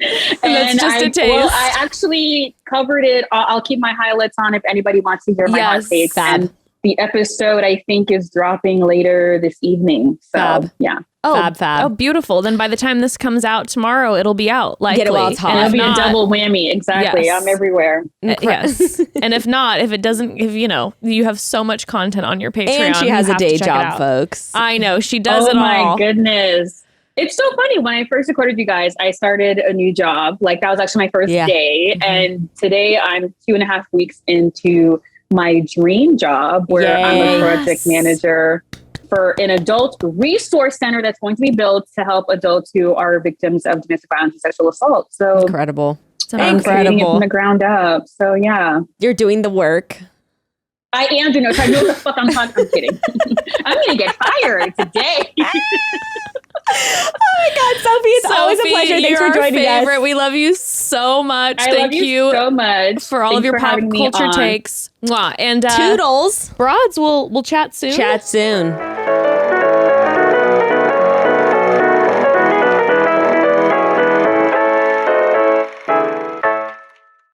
And that's just a taste. Well, I actually covered it. I'll keep my highlights on if anybody wants to hear my hot takes. And the episode, I think, is dropping later this evening. So, yeah. Oh, beautiful. Then by the time this comes out tomorrow, it'll be out. Likely. Get it while it's hot. And it'll be not, a double whammy. Exactly. Yes. I'm everywhere. Yes. And if not, if you know, you have so much content on your Patreon. And she has a day job, folks. I know. She does it all. Oh my goodness. It's so funny. When I first recorded you guys, I started a new job. Like that was actually my first day. And today I'm 2.5 weeks into my dream job where I'm a project manager for an adult resource center that's going to be built to help adults who are victims of domestic violence and sexual assault. So incredible. I'm creating it from the ground up. So yeah. You're doing the work. I am doing it. I know what the fuck I'm talking. I'm kidding. I'm going to get fired today. Oh my God, Sophie, it's always a pleasure. Thanks for joining us. We love you so much. Thank you so much for all of your pop culture takes. Mwah. And Toodles. Broads, we'll chat soon. Chat soon.